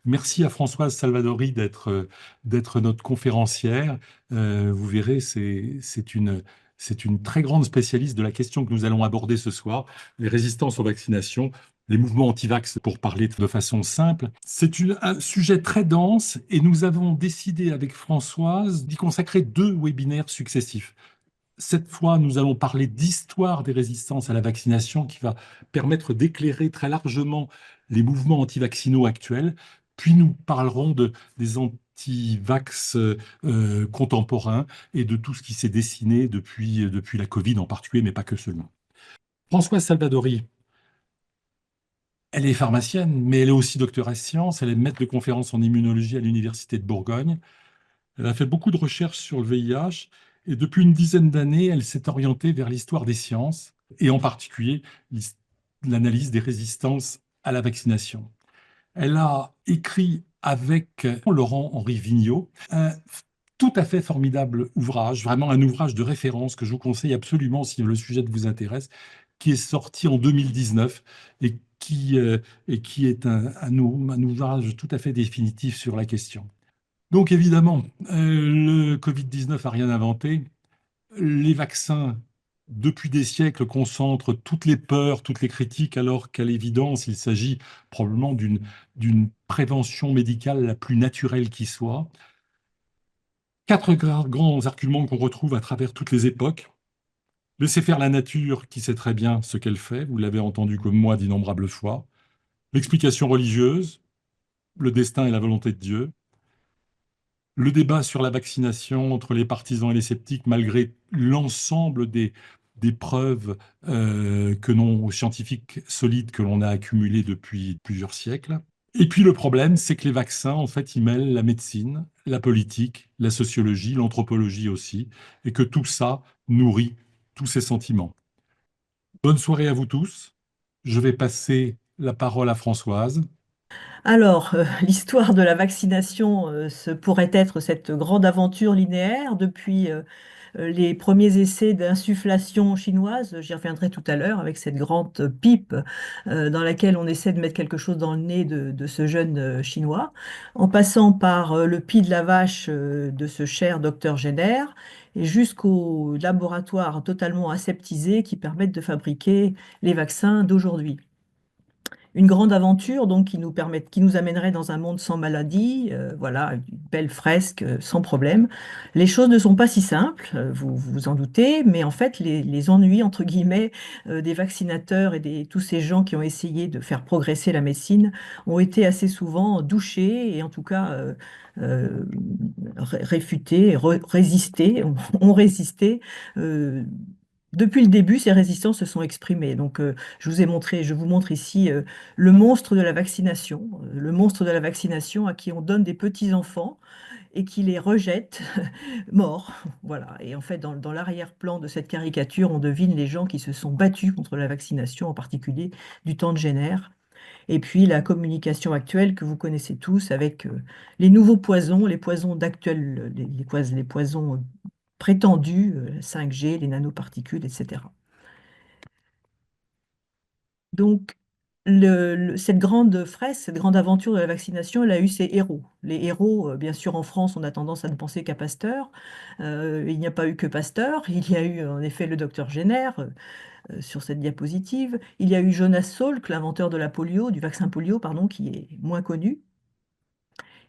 Merci à Françoise Salvadori d'être notre conférencière. Vous verrez, c'est une très grande spécialiste de la question que nous allons aborder ce soir, les résistances aux vaccinations, les mouvements anti-vax, pour parler de façon simple. Un sujet très dense et nous avons décidé avec Françoise d'y consacrer deux webinaires successifs. Cette fois, nous allons parler d'histoire des résistances à la vaccination qui va permettre d'éclairer très largement les mouvements anti-vaccinaux actuels. Puis nous parlerons des anti-vax contemporains et de tout ce qui s'est dessiné depuis la Covid en particulier, mais pas que seulement. Françoise Salvadori, elle est pharmacienne, mais elle est aussi docteure en sciences. Elle est maître de conférences en immunologie à l'Université de Bourgogne. Elle a fait beaucoup de recherches sur le VIH et depuis une dizaine d'années, elle s'est orientée vers l'histoire des sciences et en particulier l'analyse des résistances à la vaccination. Elle a écrit avec Laurent-Henri Vigneault un tout à fait formidable ouvrage, vraiment un ouvrage de référence que je vous conseille absolument si le sujet vous intéresse, qui est sorti en 2019 et qui est un ouvrage tout à fait définitif sur la question. Donc évidemment, le Covid-19 n'a rien inventé. Les vaccins, depuis des siècles, concentrent toutes les peurs, toutes les critiques, alors qu'à l'évidence, il s'agit probablement d'une prévention médicale la plus naturelle qui soit. Quatre grands arguments qu'on retrouve à travers toutes les époques. Laissez faire la nature qui sait très bien ce qu'elle fait, vous l'avez entendu comme moi d'innombrables fois. L'explication religieuse, le destin et la volonté de Dieu. Le débat sur la vaccination entre les partisans et les sceptiques, malgré l'ensemble des preuves scientifiques solides que l'on a accumulées depuis plusieurs siècles. Et puis le problème, c'est que les vaccins, en fait, ils mêlent la médecine, la politique, la sociologie, l'anthropologie aussi, et que tout ça nourrit tous ces sentiments. Bonne soirée à vous tous. Je vais passer la parole à Françoise. Alors, l'histoire de la vaccination, ce pourrait être cette grande aventure linéaire depuis les premiers essais d'insufflation chinoise. J'y reviendrai tout à l'heure avec cette grande pipe dans laquelle on essaie de mettre quelque chose dans le nez de ce jeune chinois, en passant par le pied de la vache de ce cher docteur Jenner et jusqu'aux laboratoires totalement aseptisés qui permettent de fabriquer les vaccins d'aujourd'hui. Une grande aventure donc qui nous amènerait dans un monde sans maladie, voilà, une belle fresque sans problème. Les choses ne sont pas si simples, vous vous en doutez, mais en fait les ennuis entre guillemets des vaccinateurs et tous ces gens qui ont essayé de faire progresser la médecine ont été assez souvent douchés et en tout cas euh, réfutés, résistés, ont résisté. euh, Depuis le début, ces résistances se sont exprimées. Donc, je vous montre ici le monstre de la vaccination, le monstre de la vaccination à qui on donne des petits-enfants et qui les rejette morts. Voilà. Et en fait, dans l'arrière-plan de cette caricature, on devine les gens qui se sont battus contre la vaccination, en particulier du temps de Jenner. Et puis la communication actuelle que vous connaissez tous avec les nouveaux poisons, les poisons d'actuel, les poisons prétendus, 5G, les nanoparticules, etc. Donc, cette grande fresque, cette grande aventure de la vaccination, elle a eu ses héros. Les héros, bien sûr, en France, on a tendance à ne penser qu'à Pasteur. Il n'y a pas eu que Pasteur. Il y a eu, en effet, le docteur Jenner sur cette diapositive. Il y a eu Jonas Salk, l'inventeur de la polio, du vaccin polio, pardon, qui est moins connu.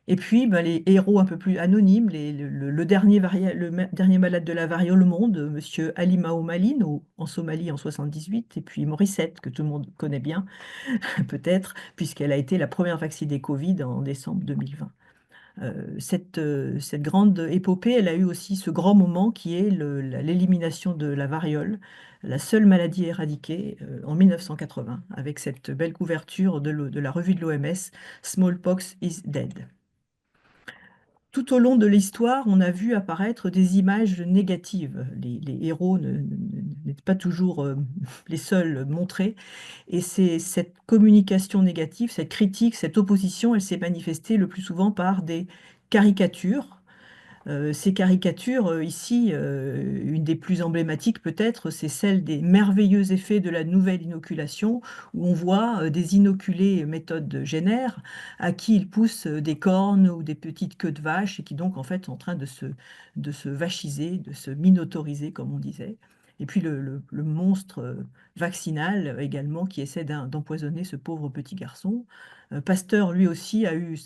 Et puis, ben, les héros un peu plus anonymes, le dernier, dernier malade de la variole au monde, Monsieur Ali Maoumaline, en Somalie en 78, et puis Morissette, que tout le monde connaît bien, peut-être, puisqu'elle a été la première vaccinée Covid en décembre 2020. Cette grande épopée, elle a eu aussi ce grand moment qui est l'élimination de la variole, la seule maladie éradiquée en 1980, avec cette belle couverture de la revue de l'OMS, Smallpox is Dead. Tout au long de l'histoire, on a vu apparaître des images négatives. Les héros n'étaient pas toujours les seuls montrés. Et c'est cette communication négative, cette critique, cette opposition, elle s'est manifestée le plus souvent par des caricatures. Ces caricatures, ici, une des plus emblématiques peut-être, c'est celle des merveilleux effets de la nouvelle inoculation, où on voit des inoculés méthode Jenner, à qui ils poussent des cornes ou des petites queues de vache, et qui donc en fait sont en train de se vachiser, de se minotauriser, comme on disait. Et puis le monstre vaccinal également qui essaie d'empoisonner ce pauvre petit garçon. Pasteur, lui aussi, a eu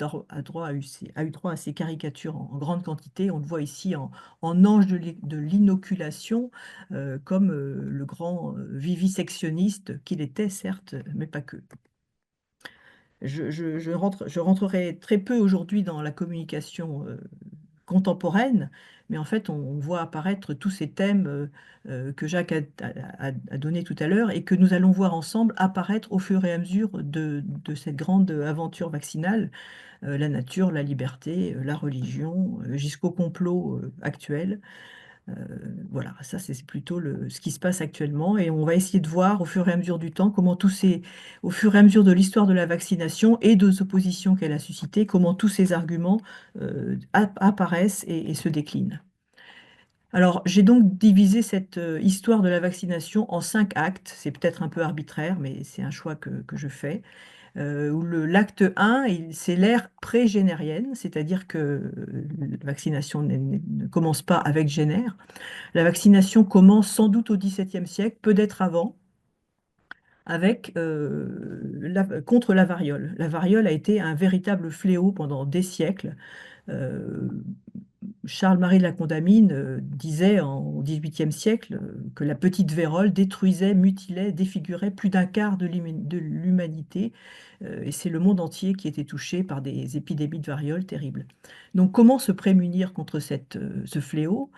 droit à ces caricatures en grande quantité. On le voit ici en ange de l'inoculation, comme le grand vivisectionniste qu'il était, certes, mais pas que. Je rentrerai très peu aujourd'hui dans la communication contemporaine, mais en fait, on voit apparaître tous ces thèmes que Jacques a donnés tout à l'heure et que nous allons voir ensemble apparaître au fur et à mesure de cette grande aventure vaccinale, la nature, la liberté, la religion, jusqu'au complot actuel. Euh, voilà, ça c'est plutôt ce qui se passe actuellement et on va essayer de voir au fur et à mesure du temps comment au fur et à mesure de l'histoire de la vaccination et de oppositions qu'elle a suscitées, comment tous ces arguments apparaissent et se déclinent. Alors, j'ai donc divisé cette histoire de la vaccination en 5 actes. C'est peut-être un peu arbitraire, mais c'est un choix que je fais. Où l'acte 1, c'est l'ère pré-générienne, c'est-à-dire que la vaccination ne commence pas avec Jenner. La vaccination commence sans doute au XVIIe siècle, peut-être avant, avec, contre la variole. La variole a été un véritable fléau pendant des siècles. Euh, Charles-Marie de la Condamine disait au XVIIIe siècle que la petite vérole détruisait, mutilait, défigurait plus d'un quart de l'humanité. Et c'est le monde entier qui était touché par des épidémies de variole terribles. Donc comment se prémunir contre ce fléau?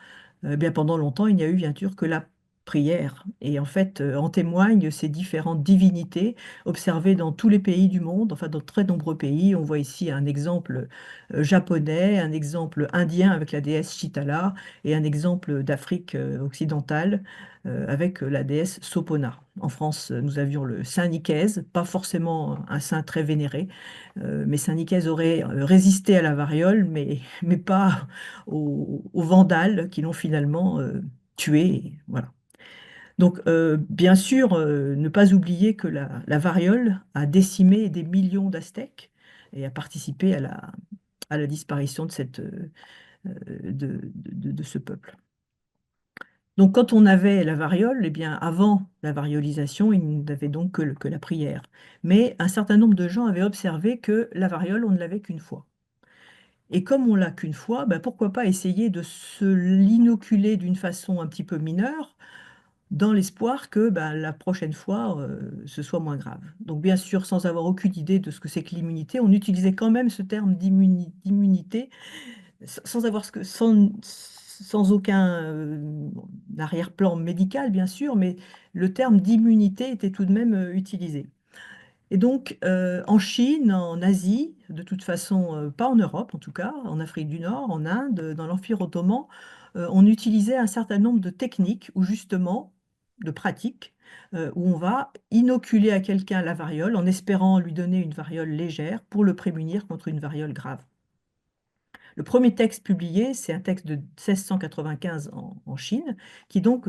Bien, pendant longtemps, il n'y a eu bien sûr que la prière. Et en fait, en témoignent ces différentes divinités observées dans tous les pays du monde, enfin dans de très nombreux pays. On voit ici un exemple japonais, un exemple indien avec la déesse Chitala et un exemple d'Afrique occidentale avec la déesse Sopona. En France, nous avions le Saint Nicaise, pas forcément un saint très vénéré, mais Saint Nicaise aurait résisté à la variole, mais pas aux Vandales qui l'ont finalement tué. Voilà. Donc, bien sûr, ne pas oublier que la variole a décimé des millions d'Aztèques et a participé à la disparition de ce peuple. Donc, quand on avait la variole, eh bien, avant la variolisation, il n'avait donc que la prière. Mais un certain nombre de gens avaient observé que la variole, on ne l'avait qu'une fois. Et comme on l'a qu'une fois, ben, pourquoi pas essayer de se l'inoculer d'une façon un petit peu mineure, dans l'espoir que ben, la prochaine fois, ce soit moins grave. Donc bien sûr, sans avoir aucune idée de ce que c'est que l'immunité, on utilisait quand même ce terme d'immunité, sans avoir sans aucun arrière-plan médical, bien sûr, mais le terme d'immunité était tout de même utilisé. Et donc, en Chine, en Asie, de toute façon, pas en Europe en tout cas, en Afrique du Nord, en Inde, dans l'Empire ottoman, on utilisait un certain nombre de techniques ou justement de pratiques où on va inoculer à quelqu'un la variole en espérant lui donner une variole légère pour le prémunir contre une variole grave. Le premier texte publié, c'est un texte de 1695 en Chine, qui donc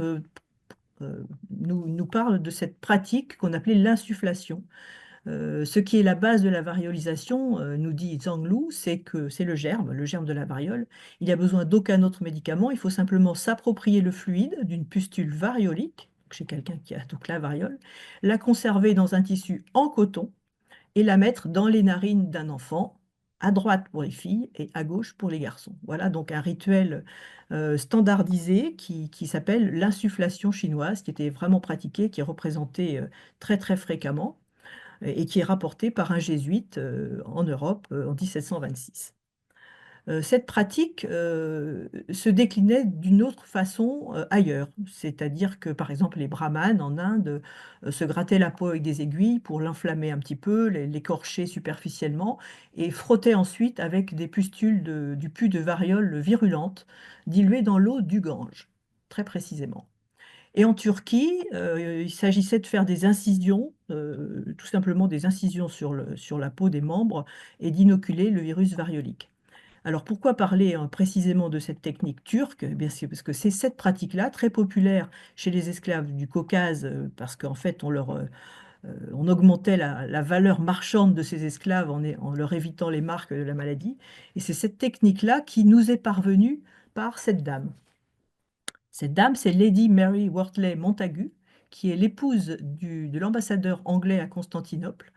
nous parle de cette pratique qu'on appelait l'insufflation. Ce qui est la base de la variolisation, nous dit Zhang Lu, c'est que c'est le germe de la variole. Il n'y a besoin d'aucun autre médicament, il faut simplement s'approprier le fluide d'une pustule variolique, chez quelqu'un qui a donc la variole, la conserver dans un tissu en coton et la mettre dans les narines d'un enfant, à droite pour les filles et à gauche pour les garçons. Voilà donc un rituel standardisé qui s'appelle l'insufflation chinoise, qui était vraiment pratiquée, qui est représentée très très fréquemment et qui est rapporté par un jésuite en Europe en 1726. Cette pratique se déclinait d'une autre façon ailleurs, c'est-à-dire que par exemple les brahmanes en Inde se grattaient la peau avec des aiguilles pour l'inflammer un petit peu, l'écorcher superficiellement et frottaient ensuite avec des pustules du pus de variole virulente diluées dans l'eau du Gange, très précisément. Et en Turquie, il s'agissait de faire des incisions, tout simplement des incisions sur la peau des membres et d'inoculer le virus variolique. Alors pourquoi parler précisément de cette technique turque? Eh bien, c'est parce que c'est cette pratique-là, très populaire chez les esclaves du Caucase, parce qu'en fait, on augmentait la valeur marchande de ces esclaves en leur évitant les marques de la maladie. Et c'est cette technique-là qui nous est parvenue par cette dame. Cette dame, c'est Lady Mary Wortley Montagu, qui est l'épouse de l'ambassadeur anglais à Constantinople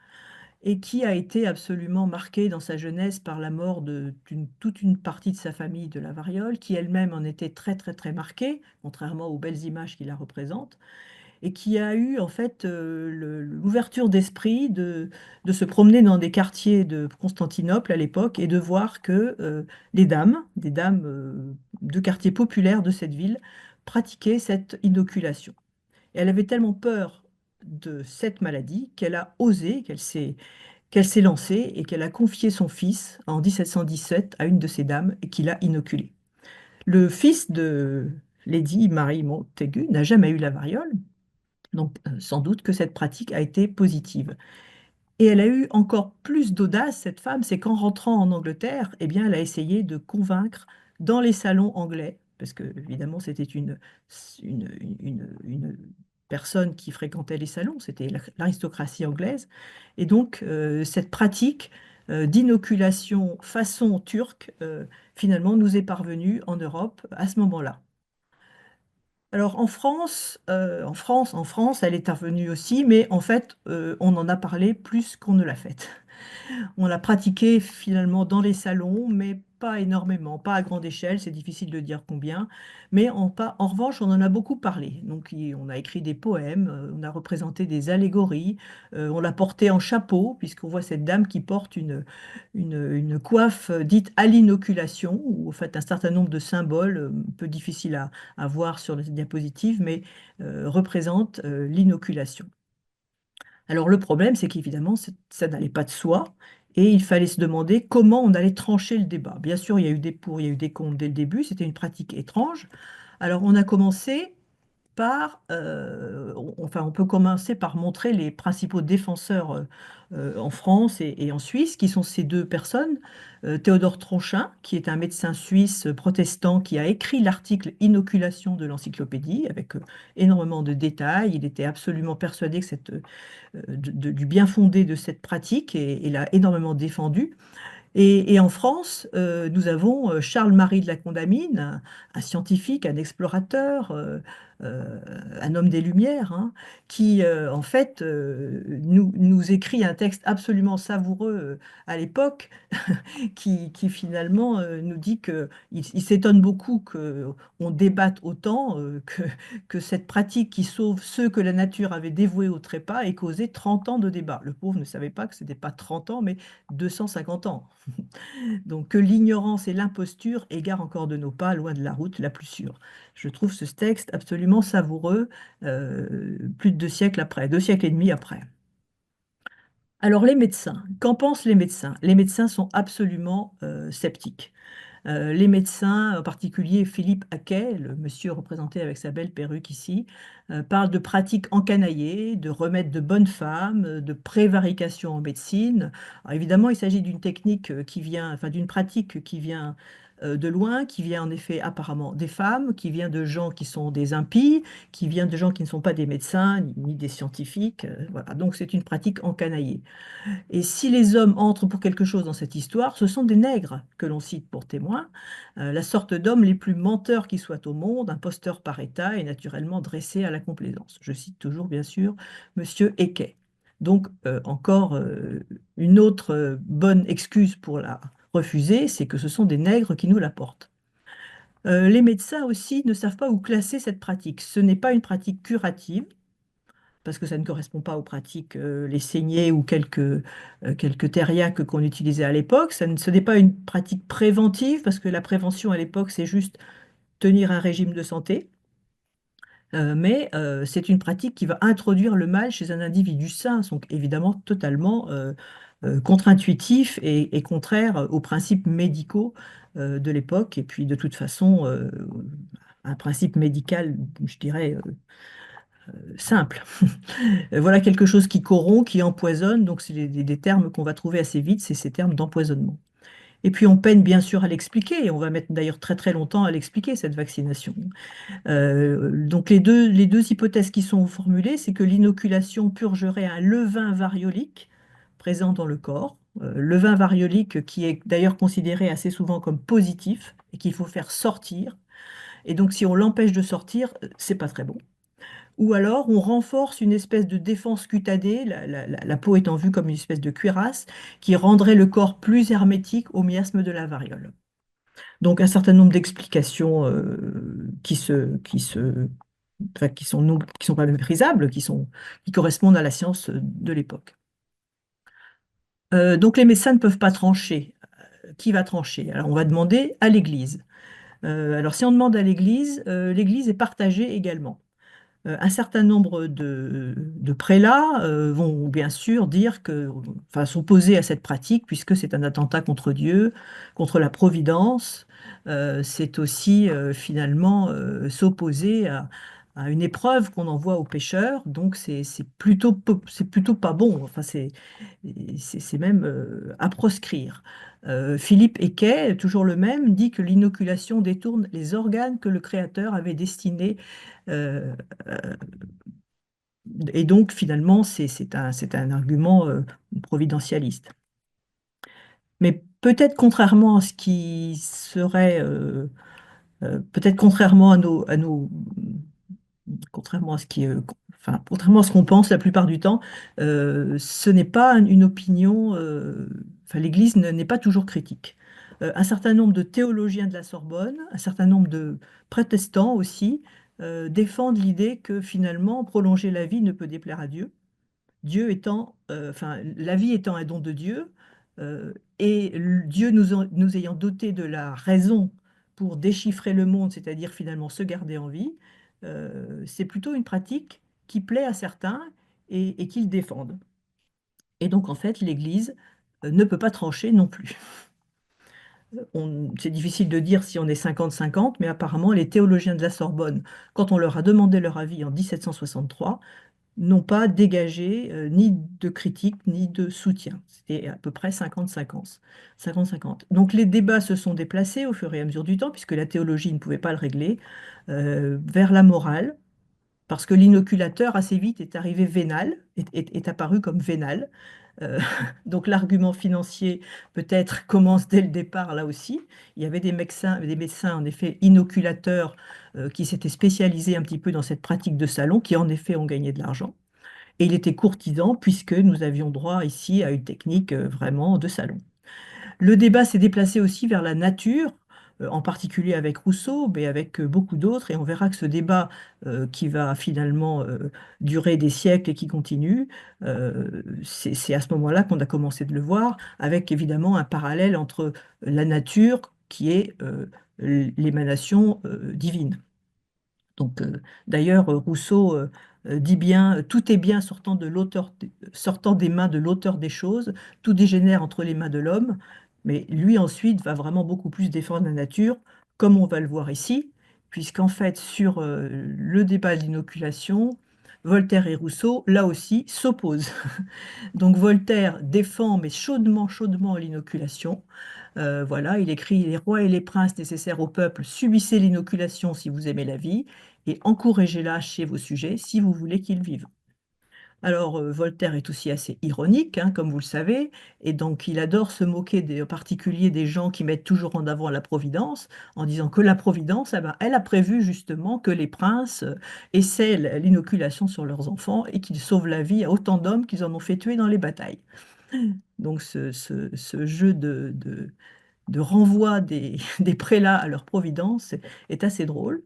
et qui a été absolument marquée dans sa jeunesse par la mort de toute une partie de sa famille de la variole, qui elle-même en était très très très marquée, contrairement aux belles images qui la représentent, et qui a eu en fait l'ouverture d'esprit de se promener dans des quartiers de Constantinople à l'époque et de voir que des dames de quartiers populaires de cette ville, pratiquaient cette inoculation. Et elle avait tellement peur de cette maladie qu'elle a osé, qu'elle s'est lancée et qu'elle a confié son fils en 1717 à une de ces dames et qui l'a inoculé. Le fils de Lady Marie Montagu n'a jamais eu la variole, donc sans doute que cette pratique a été positive. Et elle a eu encore plus d'audace, cette femme, c'est qu'en rentrant en Angleterre, eh bien, elle a essayé de convaincre dans les salons anglais, parce que évidemment c'était une, une personne qui fréquentait les salons, c'était l'aristocratie anglaise, et donc cette pratique d'inoculation façon turque, finalement, nous est parvenue en Europe à ce moment-là. Alors en France, elle est intervenue aussi, mais en fait, on en a parlé plus qu'on ne l'a fait. On l'a pratiqué finalement dans les salons, mais pas énormément, pas à grande échelle, c'est difficile de dire combien. Mais en revanche, on en a beaucoup parlé. Donc, on a écrit des poèmes, on a représenté des allégories, on l'a porté en chapeau, puisqu'on voit cette dame qui porte une coiffe dite à l'inoculation, où en fait un certain nombre de symboles, un peu difficiles à voir sur les diapositives, mais représentent l'inoculation. Alors le problème, c'est qu'évidemment, ça n'allait pas de soi et il fallait se demander comment on allait trancher le débat. Bien sûr, il y a eu des pour, il y a eu des contre dès le début, c'était une pratique étrange. Alors on a commencé enfin, on peut commencer par montrer les principaux défenseurs en France et en Suisse, qui sont ces deux personnes. Théodore Tronchin, qui est un médecin suisse protestant qui a écrit l'article Inoculation de l'encyclopédie, avec énormément de détails. Il était absolument persuadé que du bien fondé de cette pratique et l'a énormément défendu. Et en France, nous avons Charles-Marie de la Condamine, un scientifique, un explorateur, euh, un homme des Lumières, hein, qui en fait nous écrit un texte absolument savoureux à l'époque, qui finalement nous dit il s'étonne beaucoup qu'on débatte autant, que cette pratique qui sauve ceux que la nature avait dévoués au trépas ait causé 30 ans de débat. Le pauvre ne savait pas que ce n'était pas 30 ans, mais 250 ans. Donc que l'ignorance et l'imposture égarent encore de nos pas, loin de la route la plus sûre. Je trouve ce texte absolument savoureux, plus de 2 siècles après, 2 siècles et demi après. Alors les médecins, qu'en pensent les médecins? Les médecins sont absolument sceptiques. Les médecins, en particulier Philippe Haquet, le monsieur représenté avec sa belle perruque ici, parle de pratiques encanaillées, de remèdes de bonnes femmes, de prévarication en médecine. Alors évidemment, il s'agit d'une technique qui vient, enfin d'une pratique qui vient de loin, qui vient en effet apparemment des femmes, qui vient de gens qui sont des impies, qui vient de gens qui ne sont pas des médecins ni des scientifiques. Voilà. Donc c'est une pratique encanaillée. Et si les hommes entrent pour quelque chose dans cette histoire, ce sont des nègres que l'on cite pour témoins, la sorte d'hommes les plus menteurs qui soient au monde, imposteurs par état et naturellement dressés à la complaisance. Je cite toujours, bien sûr, Monsieur Ecquet. Donc, encore une autre bonne excuse pour la refuser, c'est que ce sont des nègres qui nous l'apportent. Les médecins aussi ne savent pas où classer cette pratique. Ce n'est pas une pratique curative, parce que ça ne correspond pas aux pratiques, les saignées ou quelques thériaques qu'on utilisait à l'époque. Ce n'est pas une pratique préventive, parce que la prévention à l'époque, c'est juste tenir un régime de santé. Mais c'est une pratique qui va introduire le mal chez un individu sain, donc évidemment totalement contre-intuitif et contraire aux principes médicaux de l'époque. Et puis de toute façon, un principe médical, je dirais, simple. Voilà quelque chose qui corrompt, qui empoisonne. Donc, c'est des termes qu'on va trouver assez vite, c'est ces termes d'empoisonnement. Et puis on peine bien sûr à l'expliquer, et on va mettre d'ailleurs très très longtemps à l'expliquer, cette vaccination. Donc les deux hypothèses qui sont formulées, c'est que l'inoculation purgerait un levain variolique présent dans le corps, levain variolique qui est d'ailleurs considéré assez souvent comme positif et qu'il faut faire sortir. Et donc si on l'empêche de sortir, c'est pas très bon. Ou alors on renforce une espèce de défense cutanée, la peau étant vue comme une espèce de cuirasse, qui rendrait le corps plus hermétique au miasme de la variole. Donc un certain nombre d'explications enfin, qui sont pas méprisables, qui correspondent à la science de l'époque. Donc les médecins ne peuvent pas trancher. Qui va trancher? Alors on va demander à l'Église. Alors si on demande à l'Église, l'Église est partagée également. Un certain nombre de prélats vont bien sûr dire que, enfin, s'opposer à cette pratique puisque c'est un attentat contre Dieu, contre la providence. C'est aussi finalement s'opposer à une épreuve qu'on envoie aux pécheurs. Donc c'est plutôt pas bon. Enfin, c'est même à proscrire. Philippe Eckey, toujours le même, dit que l'inoculation détourne les organes que le Créateur avait destinés euh, et donc, finalement, c'est un argument providentialiste. Mais peut-être contrairement à ce qui serait, peut-être contrairement contrairement à ce qui, enfin, contrairement à ce qu'on pense la plupart du temps, ce n'est pas une opinion, enfin, l'Église n'est pas toujours critique. Un certain nombre de théologiens de la Sorbonne, un certain nombre de protestants aussi, défendent l'idée que finalement, prolonger la vie ne peut déplaire à Dieu. Dieu étant, enfin, la vie étant un don de Dieu, et Dieu nous ayant dotés de la raison pour déchiffrer le monde, c'est-à-dire finalement se garder en vie, c'est plutôt une pratique qui plaît à certains et qu'ils défendent. Et donc, en fait, l'Église ne peut pas trancher non plus. C'est difficile de dire si on est 50-50, mais apparemment, les théologiens de la Sorbonne, quand on leur a demandé leur avis en 1763, n'ont pas dégagé ni de critique ni de soutien. C'était à peu près 50-50. 50-50. Donc les débats se sont déplacés au fur et à mesure du temps, puisque la théologie ne pouvait pas le régler, vers la morale, parce que l'inoculateur assez vite est arrivé vénal, est apparu comme vénal. Euh, donc l'argument financier peut-être commence dès le départ là aussi. Il y avait des médecins en effet inoculateurs qui s'étaient spécialisés un petit peu dans cette pratique de salon, qui en effet ont gagné de l'argent. Et il était courtisan puisque nous avions droit ici à une technique vraiment de salon. Le débat s'est déplacé aussi vers la nature, en particulier avec Rousseau, mais avec beaucoup d'autres, et on verra que ce débat qui va finalement durer des siècles et qui continue, c'est à ce moment-là qu'on a commencé de le voir, avec évidemment un parallèle entre la nature qui est l'émanation divine. Donc, d'ailleurs, Rousseau dit bien, tout est bien sortant des mains de l'auteur des choses, tout dégénère entre les mains de l'homme, mais lui ensuite va vraiment beaucoup plus défendre la nature, comme on va le voir ici, puisqu'en fait, sur le débat de l'inoculation, Voltaire et Rousseau, là aussi, s'opposent. Donc Voltaire défend, mais chaudement, chaudement, l'inoculation. Voilà, il écrit: Les rois et les princes nécessaires au peuple, subissez l'inoculation si vous aimez la vie, et encouragez-la chez vos sujets si vous voulez qu'ils vivent. Alors, Voltaire est aussi assez ironique, hein, comme vous le savez, et donc il adore se moquer en particulier des gens qui mettent toujours en avant la Providence, en disant que la Providence, eh ben, elle a prévu justement que les princes essaient l'inoculation sur leurs enfants et qu'ils sauvent la vie à autant d'hommes qu'ils en ont fait tuer dans les batailles. Donc ce jeu de renvoi des prélats à leur providence est assez drôle.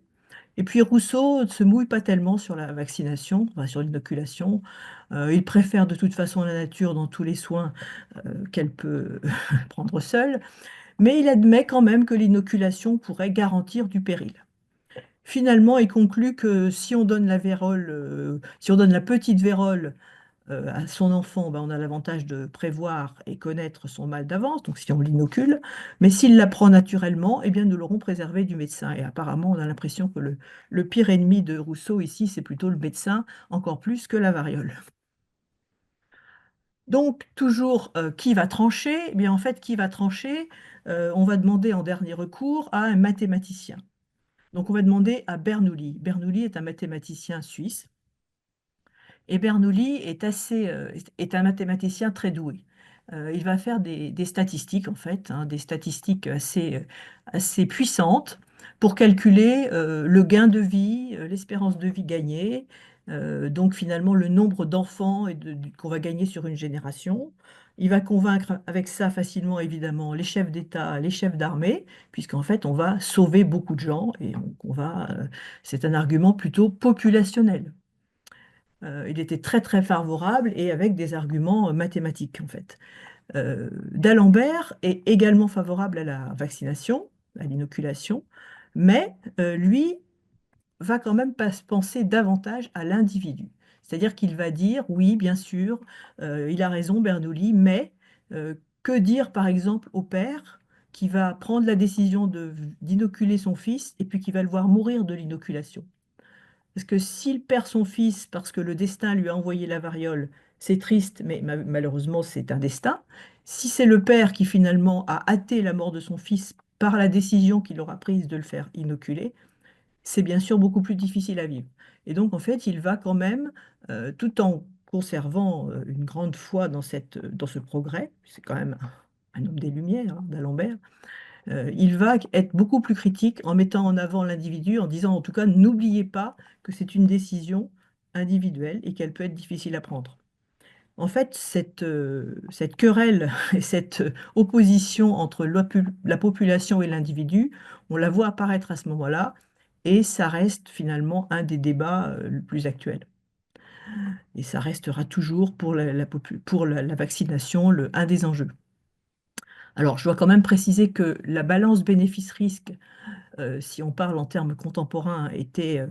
Et puis Rousseau ne se mouille pas tellement sur la vaccination, enfin, sur l'inoculation. Il préfère de toute façon la nature dans tous les soins qu'elle peut prendre seule, mais il admet quand même que l'inoculation pourrait garantir du péril. Finalement, il conclut que si on donne la vérole, si on donne la petite vérole à son enfant, ben, on a l'avantage de prévoir et connaître son mal d'avance, donc si on l'inocule, mais s'il l'apprend naturellement, eh bien, nous l'aurons préservé du médecin. Et apparemment, on a l'impression que le pire ennemi de Rousseau ici, c'est plutôt le médecin, encore plus que la variole. Donc, toujours, qui va trancher? Eh bien, en fait, qui va trancher? On va demander en dernier recours à un mathématicien. Donc, on va demander à Bernoulli. Bernoulli est un mathématicien suisse. Et Bernoulli est un mathématicien très doué. Il va faire des statistiques, en fait, hein, des statistiques assez puissantes pour calculer le gain de vie, l'espérance de vie gagnée, donc finalement le nombre d'enfants qu'on va gagner sur une génération. Il va convaincre avec ça facilement, évidemment, les chefs d'État, les chefs d'armée, puisqu'en fait, on va sauver beaucoup de gens et c'est un argument plutôt populationnel. Il était très très favorable et avec des arguments mathématiques en fait. D'Alembert est également favorable à la vaccination, à l'inoculation, mais lui va quand même pas se penser davantage à l'individu. C'est-à-dire qu'il va dire, oui, bien sûr, il a raison, Bernoulli, mais que dire par exemple au père qui va prendre la décision d'inoculer son fils et puis qui va le voir mourir de l'inoculation? Parce que s'il perd son fils parce que le destin lui a envoyé la variole, c'est triste, mais malheureusement, c'est un destin. Si c'est le père qui finalement a hâté la mort de son fils par la décision qu'il aura prise de le faire inoculer, c'est bien sûr beaucoup plus difficile à vivre. Et donc, en fait, il va quand même, tout en conservant une grande foi dans ce progrès, c'est quand même un homme des Lumières, hein, d'Alembert, il va être beaucoup plus critique en mettant en avant l'individu, en disant en tout cas, n'oubliez pas que c'est une décision individuelle et qu'elle peut être difficile à prendre. En fait, cette querelle et cette opposition entre la population et l'individu, on la voit apparaître à ce moment-là, et ça reste finalement un des débats le plus actuels. Et ça restera toujours pour la vaccination un des enjeux. Alors, je dois quand même préciser que la balance bénéfice-risque, si on parle en termes contemporains, était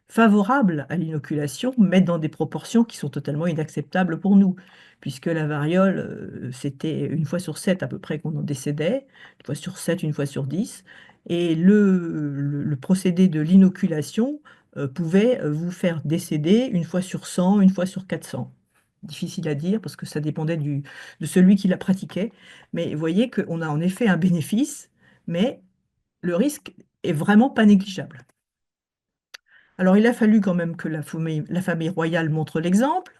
favorable à l'inoculation, mais dans des proportions qui sont totalement inacceptables pour nous, puisque la variole, c'était une fois sur 7 à peu près qu'on en décédait, une fois sur 7, une fois sur 10, et le procédé de l'inoculation pouvait vous faire décéder une fois sur 100, une fois sur 400. Difficile à dire parce que ça dépendait de celui qui la pratiquait, mais vous voyez qu'on a en effet un bénéfice, mais le risque est vraiment pas négligeable. Alors, il a fallu quand même que la famille royale montre l'exemple.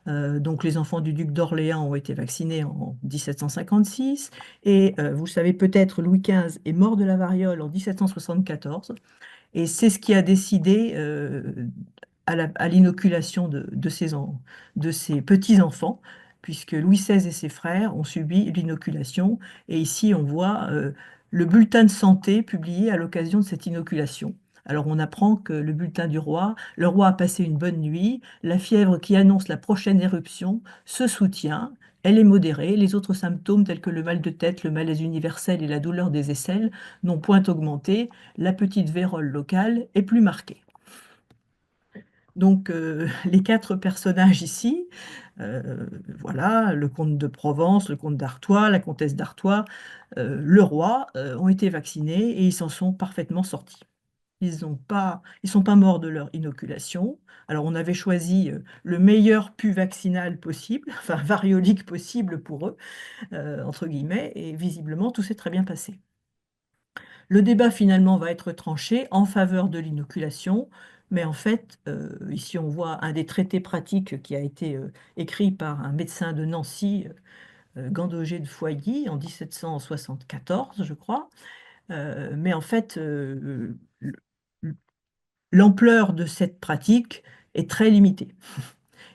Donc, les enfants du duc d'Orléans ont été vaccinés en 1756. Et vous savez peut-être, Louis XV est mort de la variole en 1774. Et c'est ce qui a décidé à l'inoculation de ses petits-enfants, puisque Louis XVI et ses frères ont subi l'inoculation. Et ici, on voit le bulletin de santé publié à l'occasion de cette inoculation. Alors, on apprend que le roi a passé une bonne nuit, la fièvre qui annonce la prochaine éruption se soutient, elle est modérée, les autres symptômes tels que le mal de tête, le malaise universel et la douleur des aisselles n'ont point augmenté, la petite vérole locale est plus marquée. Donc, les quatre personnages ici, voilà, le comte de Provence, le comte d'Artois, la comtesse d'Artois, le roi, ont été vaccinés et ils s'en sont parfaitement sortis. Ils sont pas morts de leur inoculation. Alors, on avait choisi le meilleur pu vaccinal possible, enfin variolique possible pour eux, entre guillemets, et visiblement, tout s'est très bien passé. Le débat finalement va être tranché en faveur de l'inoculation, mais en fait, ici on voit un des traités pratiques qui a été écrit par un médecin de Nancy, Gandogé de Foilly, en 1774, je crois. Mais en fait, l'ampleur de cette pratique est très limitée.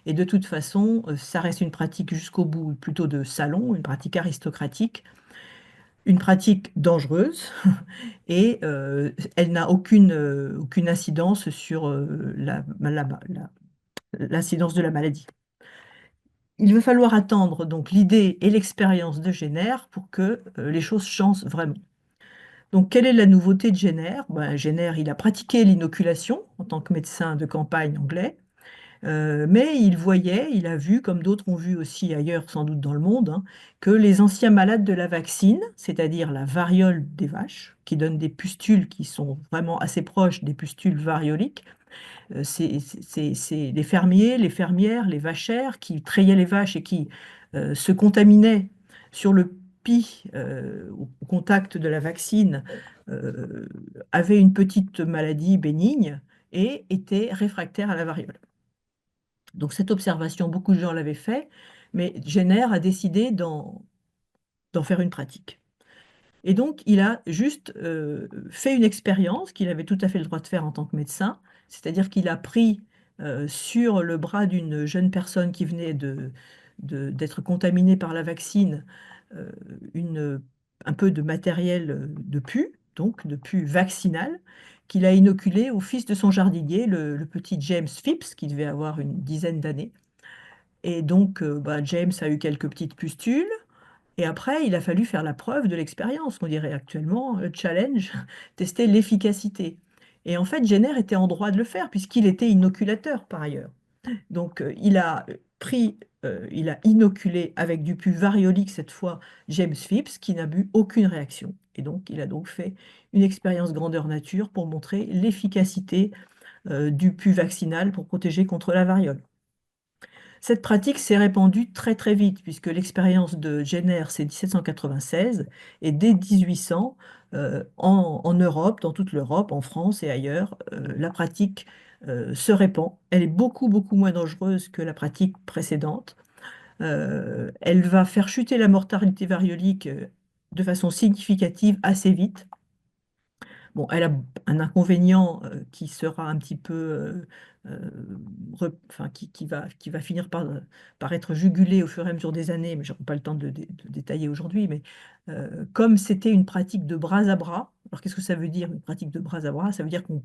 Et de toute façon, ça reste une pratique jusqu'au bout plutôt de salon, une pratique aristocratique, une pratique dangereuse et elle n'a aucune incidence sur l'incidence de la maladie. Il va falloir attendre donc l'idée et l'expérience de Jenner pour que les choses changent vraiment. Donc, quelle est la nouveauté de Jenner? Ben, Jenner, il a pratiqué l'inoculation en tant que médecin de campagne anglais. Mais il a vu, comme d'autres ont vu aussi ailleurs, sans doute dans le monde, hein, que les anciens malades de la vaccine, c'est-à-dire la variole des vaches, qui donne des pustules qui sont vraiment assez proches des pustules varioliques, c'est les fermiers, les fermières, les vachères qui trayaient les vaches et qui se contaminait sur le pis au contact de la vaccine, euh, avait une petite maladie bénigne et était réfractaire à la variole. Donc cette observation, beaucoup de gens l'avaient fait, mais Jenner a décidé d'en faire une pratique. Et donc, il a juste fait une expérience qu'il avait tout à fait le droit de faire en tant que médecin, c'est-à-dire qu'il a pris sur le bras d'une jeune personne qui venait d'être contaminée par la vaccine euh, une, un peu de matériel de pu, donc de pu vaccinal, qu'il a inoculé au fils de son jardinier, le petit James Phipps, qui devait avoir une dizaine d'années. Et donc, bah, James a eu quelques petites pustules. Et après, il a fallu faire la preuve de l'expérience, qu'on dirait actuellement, challenge, tester l'efficacité. Et en fait, Jenner était en droit de le faire, puisqu'il était inoculateur par ailleurs. Donc, il a il a inoculé avec du pus variolique cette fois James Phipps, qui n'a bu aucune réaction. Et donc, il a donc fait une expérience grandeur nature pour montrer l'efficacité du pus vaccinal pour protéger contre la variole. Cette pratique s'est répandue très très vite, puisque l'expérience de Jenner, c'est 1796, et dès 1800, en Europe, dans toute l'Europe, en France et ailleurs, la pratique se répand. Elle est beaucoup beaucoup moins dangereuse que la pratique précédente. Elle va faire chuter la mortalité variolique de façon significative assez vite. Bon, elle a un inconvénient qui sera un petit peu, enfin, qui va finir par être jugulé au fur et à mesure des années, mais je n'aurai pas le temps de détailler aujourd'hui. Mais comme c'était une pratique de bras à bras, alors qu'est-ce que ça veut dire une pratique de bras à bras? Ça veut dire qu'on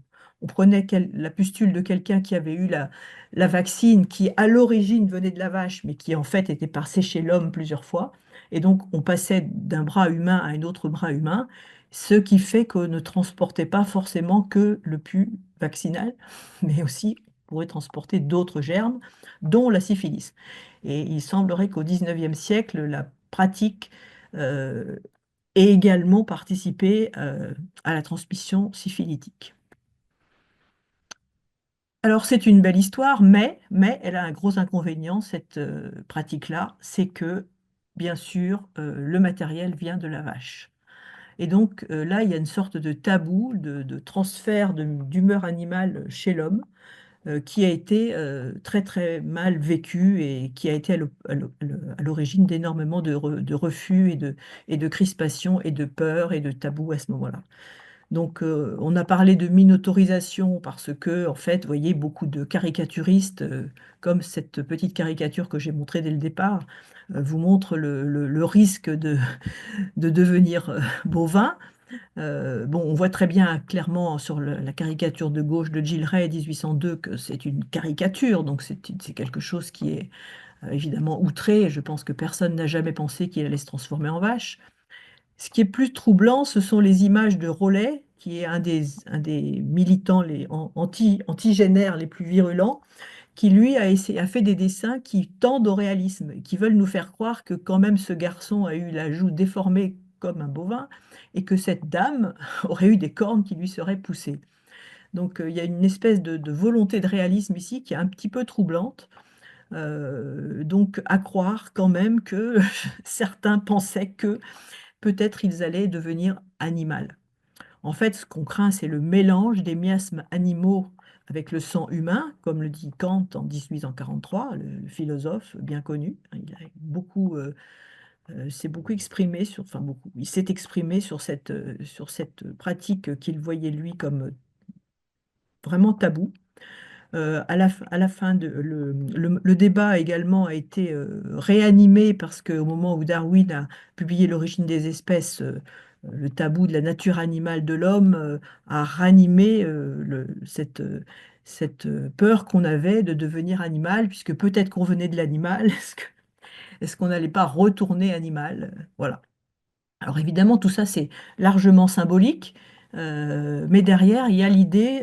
prenait la pustule de quelqu'un qui avait eu la vaccine, qui à l'origine venait de la vache, mais qui en fait était passée chez l'homme plusieurs fois. Et donc on passait d'un bras humain à un autre bras humain, ce qui fait qu'on ne transportait pas forcément que le pus vaccinal, mais aussi on pourrait transporter d'autres germes, dont la syphilis. Et il semblerait qu'au XIXe siècle, la pratique euh, ait également participé à la transmission syphilitique. Alors c'est une belle histoire, mais elle a un gros inconvénient, cette pratique-là, c'est que, bien sûr, le matériel vient de la vache. Et donc là, il y a une sorte de tabou, de transfert d'humeur animale chez l'homme qui a été très très mal vécu et qui a été à l'origine d'énormément de refus et de crispation et de peur et de tabou à ce moment-là. Donc on a parlé de minotorisation parce que, en fait, vous voyez, beaucoup de caricaturistes, comme cette petite caricature que j'ai montrée dès le départ, vous montrent le risque de devenir bovin. Bon, on voit très bien clairement sur la caricature de gauche de Jill Ray 1802 que c'est une caricature, donc c'est quelque chose qui est évidemment outré. Je pense que personne n'a jamais pensé qu'il allait se transformer en vache. Ce qui est plus troublant, ce sont les images de Rollet, qui est un des militants anti-génères les plus virulents, qui lui a fait des dessins qui tendent au réalisme, qui veulent nous faire croire que quand même ce garçon a eu la joue déformée comme un bovin et que cette dame aurait eu des cornes qui lui seraient poussées. Donc il y a une espèce de volonté de réalisme ici qui est un petit peu troublante. Donc à croire quand même que certains pensaient que peut-être ils allaient devenir animal. En fait, ce qu'on craint, c'est le mélange des miasmes animaux avec le sang humain, comme le dit Kant en 1843, le philosophe bien connu. Il a beaucoup, s'est beaucoup exprimé sur, enfin beaucoup, il s'est exprimé sur cette pratique qu'il voyait lui comme vraiment tabou. À la fin, le débat également a été réanimé parce qu'au moment où Darwin a publié L'origine des espèces, le tabou de la nature animale de l'homme a ranimé cette peur qu'on avait de devenir animal, puisque peut-être qu'on venait de l'animal, est-ce qu'on n'allait pas retourner animal? Voilà. Alors évidemment, tout ça, c'est largement symbolique, mais derrière, il y a l'idée,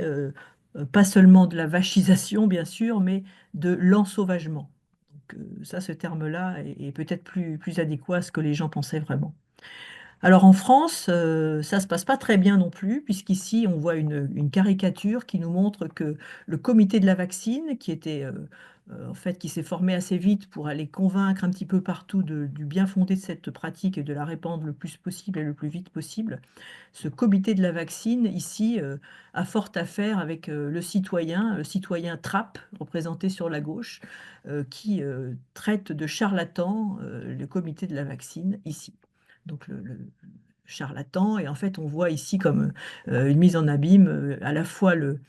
pas seulement de la vachisation, bien sûr, mais de l'ensauvagement. Donc, ça, ce terme-là est peut-être plus adéquat à ce que les gens pensaient vraiment. Alors en France, ça ne se passe pas très bien non plus, puisqu'ici, on voit une caricature qui nous montre que le comité de la vaccine, qui était en fait, qui s'est formé assez vite pour aller convaincre un petit peu partout du bien fondé de cette pratique et de la répandre le plus possible et le plus vite possible. Ce comité de la vaccine, ici, a fort à faire avec le citoyen Trapp, représenté sur la gauche, qui traite de charlatan le comité de la vaccine, ici. Donc le charlatan, et en fait on voit ici comme une mise en abîme à la fois le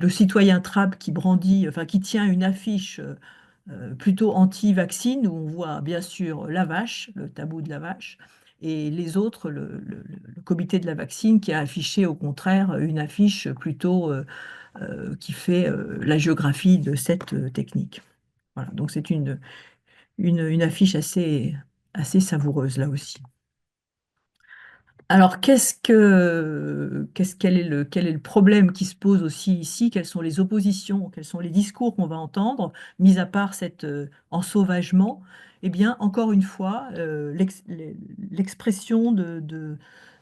citoyen Trapp qui brandit, enfin qui tient une affiche plutôt anti-vaccine, où on voit bien sûr la vache, le tabou de la vache, et les autres, le comité de la vaccine, qui a affiché au contraire une affiche plutôt qui fait la géographie de cette technique. Voilà, donc c'est une affiche assez savoureuse là aussi. Alors, quel est le problème qui se pose aussi ici? Quelles sont les oppositions? Quels sont les discours qu'on va entendre, mis à part cet ensauvagement? Eh bien, encore une fois, l'expression enfin,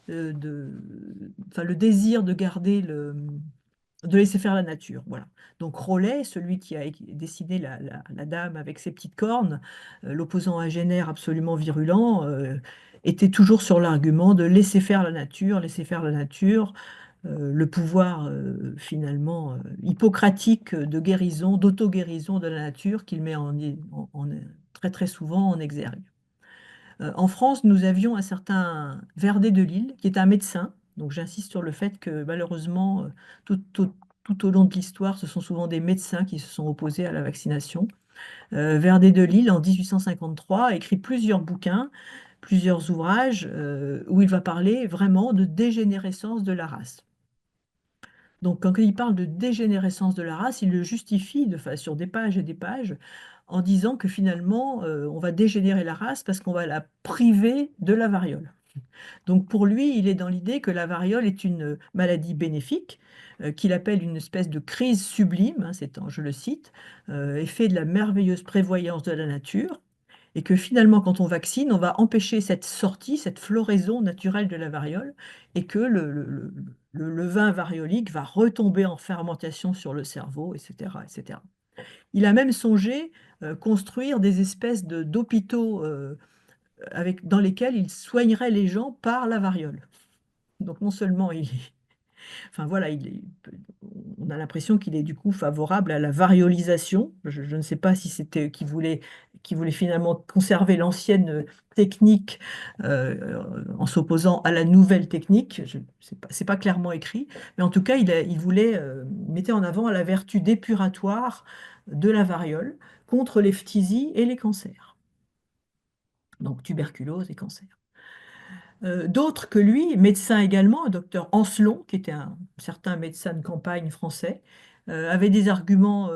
le désir de garder de laisser faire la nature. Voilà. Donc Rollet, celui qui a dessiné la dame avec ses petites cornes, l'opposant ingénieur absolument virulent, était toujours sur l'argument de laisser faire la nature, le pouvoir finalement hippocratique de guérison, d'auto-guérison de la nature qu'il met très très souvent en exergue. En France, nous avions un certain Verdet de Lille, qui est un médecin. Donc j'insiste sur le fait que malheureusement, tout au long de l'histoire, ce sont souvent des médecins qui se sont opposés à la vaccination. Verdet de Lille, en 1853, a écrit plusieurs bouquins, plusieurs ouvrages, où il va parler vraiment de dégénérescence de la race. Donc, quand il parle de dégénérescence de la race, il le justifie sur des pages et des pages en disant que finalement, on va dégénérer la race parce qu'on va la priver de la variole. Donc, pour lui, il est dans l'idée que la variole est une maladie bénéfique, qu'il appelle une espèce de crise sublime, hein, je le cite, effet de la merveilleuse prévoyance de la nature, et que finalement, quand on vaccine, on va empêcher cette sortie, cette floraison naturelle de la variole, et que le levain variolique va retomber en fermentation sur le cerveau, etc., etc. Il a même songé construire des espèces d'hôpitaux dans lesquels il soignerait les gens par la variole. Donc non seulement enfin voilà, on a l'impression qu'il est du coup favorable à la variolisation. Je ne sais pas si c'était qu'il voulait finalement conserver l'ancienne technique en s'opposant à la nouvelle technique. C'est pas clairement écrit, mais en tout cas, il voulait mettre en avant la vertu dépuratoire de la variole contre les phtisies et les cancers. Donc tuberculose et cancer. D'autres que lui, médecins également, un docteur Ancelon, qui était un certain médecin de campagne français, avait des arguments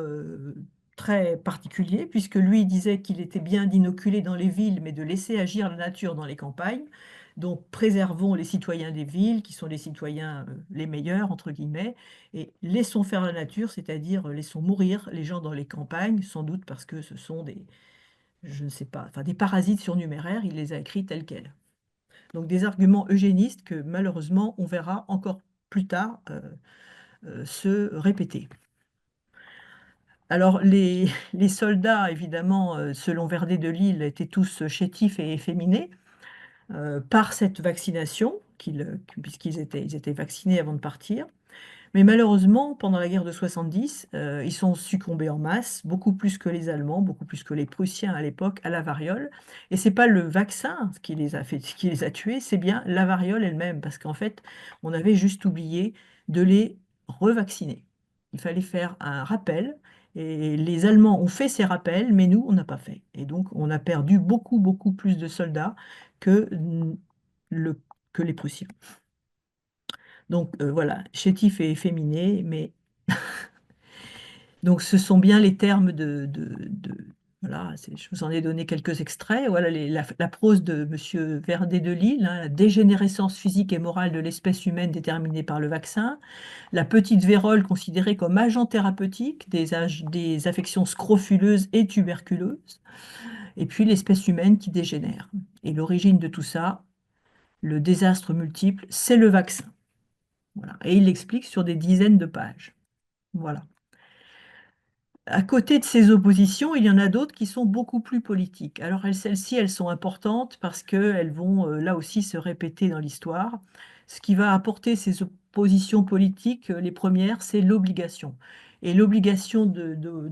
très particuliers, puisque lui disait qu'il était bien d'inoculer dans les villes, mais de laisser agir la nature dans les campagnes. Donc préservons les citoyens des villes, qui sont les citoyens les meilleurs, entre guillemets, et laissons faire la nature, c'est-à-dire laissons mourir les gens dans les campagnes, sans doute parce que ce sont je ne sais pas, enfin des parasites surnuméraires, il les a écrits tels quels. Donc des arguments eugénistes que malheureusement on verra encore plus tard se répéter. Alors les soldats, évidemment, selon Verdet de Lille, étaient tous chétifs et efféminés par cette vaccination, ils étaient vaccinés avant de partir. Mais malheureusement, pendant la guerre de 70, ils sont succombés en masse, beaucoup plus que les Allemands, beaucoup plus que les Prussiens à l'époque, à la variole. Et c'est pas le vaccin qui les a tués, c'est bien la variole elle-même, parce qu'en fait, on avait juste oublié de les revacciner. Il fallait faire un rappel, et les Allemands ont fait ces rappels, mais nous, on n'a pas fait. Et donc, on a perdu beaucoup, beaucoup plus de soldats que, le, que les Prussiens. Donc voilà, chétif et efféminé, mais donc ce sont bien les termes voilà, je vous en ai donné quelques extraits. Voilà la prose de Monsieur Verdet de Lille, hein, la dégénérescence physique et morale de l'espèce humaine déterminée par le vaccin, la petite vérole considérée comme agent thérapeutique des affections scrofuleuses et tuberculeuses, et puis l'espèce humaine qui dégénère. Et l'origine de tout ça, le désastre multiple, c'est le vaccin. Voilà. Et il l'explique sur des dizaines de pages. Voilà. À côté de ces oppositions, il y en a d'autres qui sont beaucoup plus politiques. Alors celles-ci, elles sont importantes parce qu'elles vont là aussi se répéter dans l'histoire. Ce qui va apporter ces oppositions politiques, les premières, c'est l'obligation. Et l'obligation de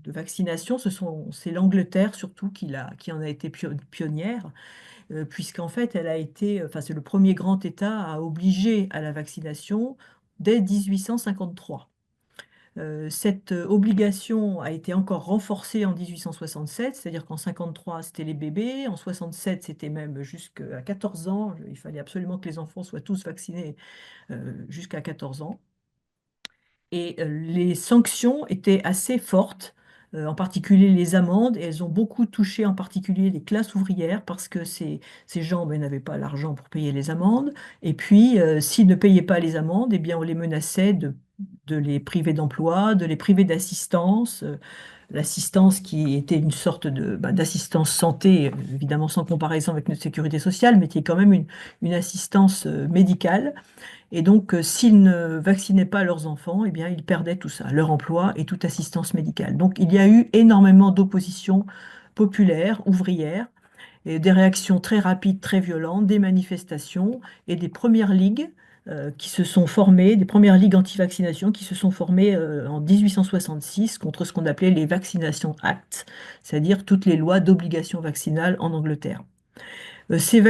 vaccination, c'est l'Angleterre surtout qui en a été pionnière, puisqu'en fait, elle a été, enfin, c'est le premier grand État à obliger à la vaccination dès 1853. Cette obligation a été encore renforcée en 1867, c'est-à-dire qu'en 53, c'était les bébés, en 67, c'était même jusqu'à 14 ans. Il fallait absolument que les enfants soient tous vaccinés jusqu'à 14 ans. Et les sanctions étaient assez fortes, en particulier les amendes, et elles ont beaucoup touché en particulier les classes ouvrières parce que ces gens ben, n'avaient pas l'argent pour payer les amendes. Et puis, s'ils ne payaient pas les amendes, eh bien, on les menaçait de les priver d'emploi, de les priver d'assistance. L'assistance qui était une sorte d'assistance santé, évidemment sans comparaison avec notre sécurité sociale, mais qui est quand même une assistance médicale. Et donc, s'ils ne vaccinaient pas leurs enfants, eh bien, ils perdaient tout ça, leur emploi et toute assistance médicale. Donc, il y a eu énormément d'opposition populaire, ouvrière, et des réactions très rapides, très violentes, des manifestations et des premières ligues qui se sont formées, des premières ligues anti-vaccination qui se sont formées en 1866 contre ce qu'on appelait les Vaccination Acts, c'est-à-dire toutes les lois d'obligation vaccinale en Angleterre. Ces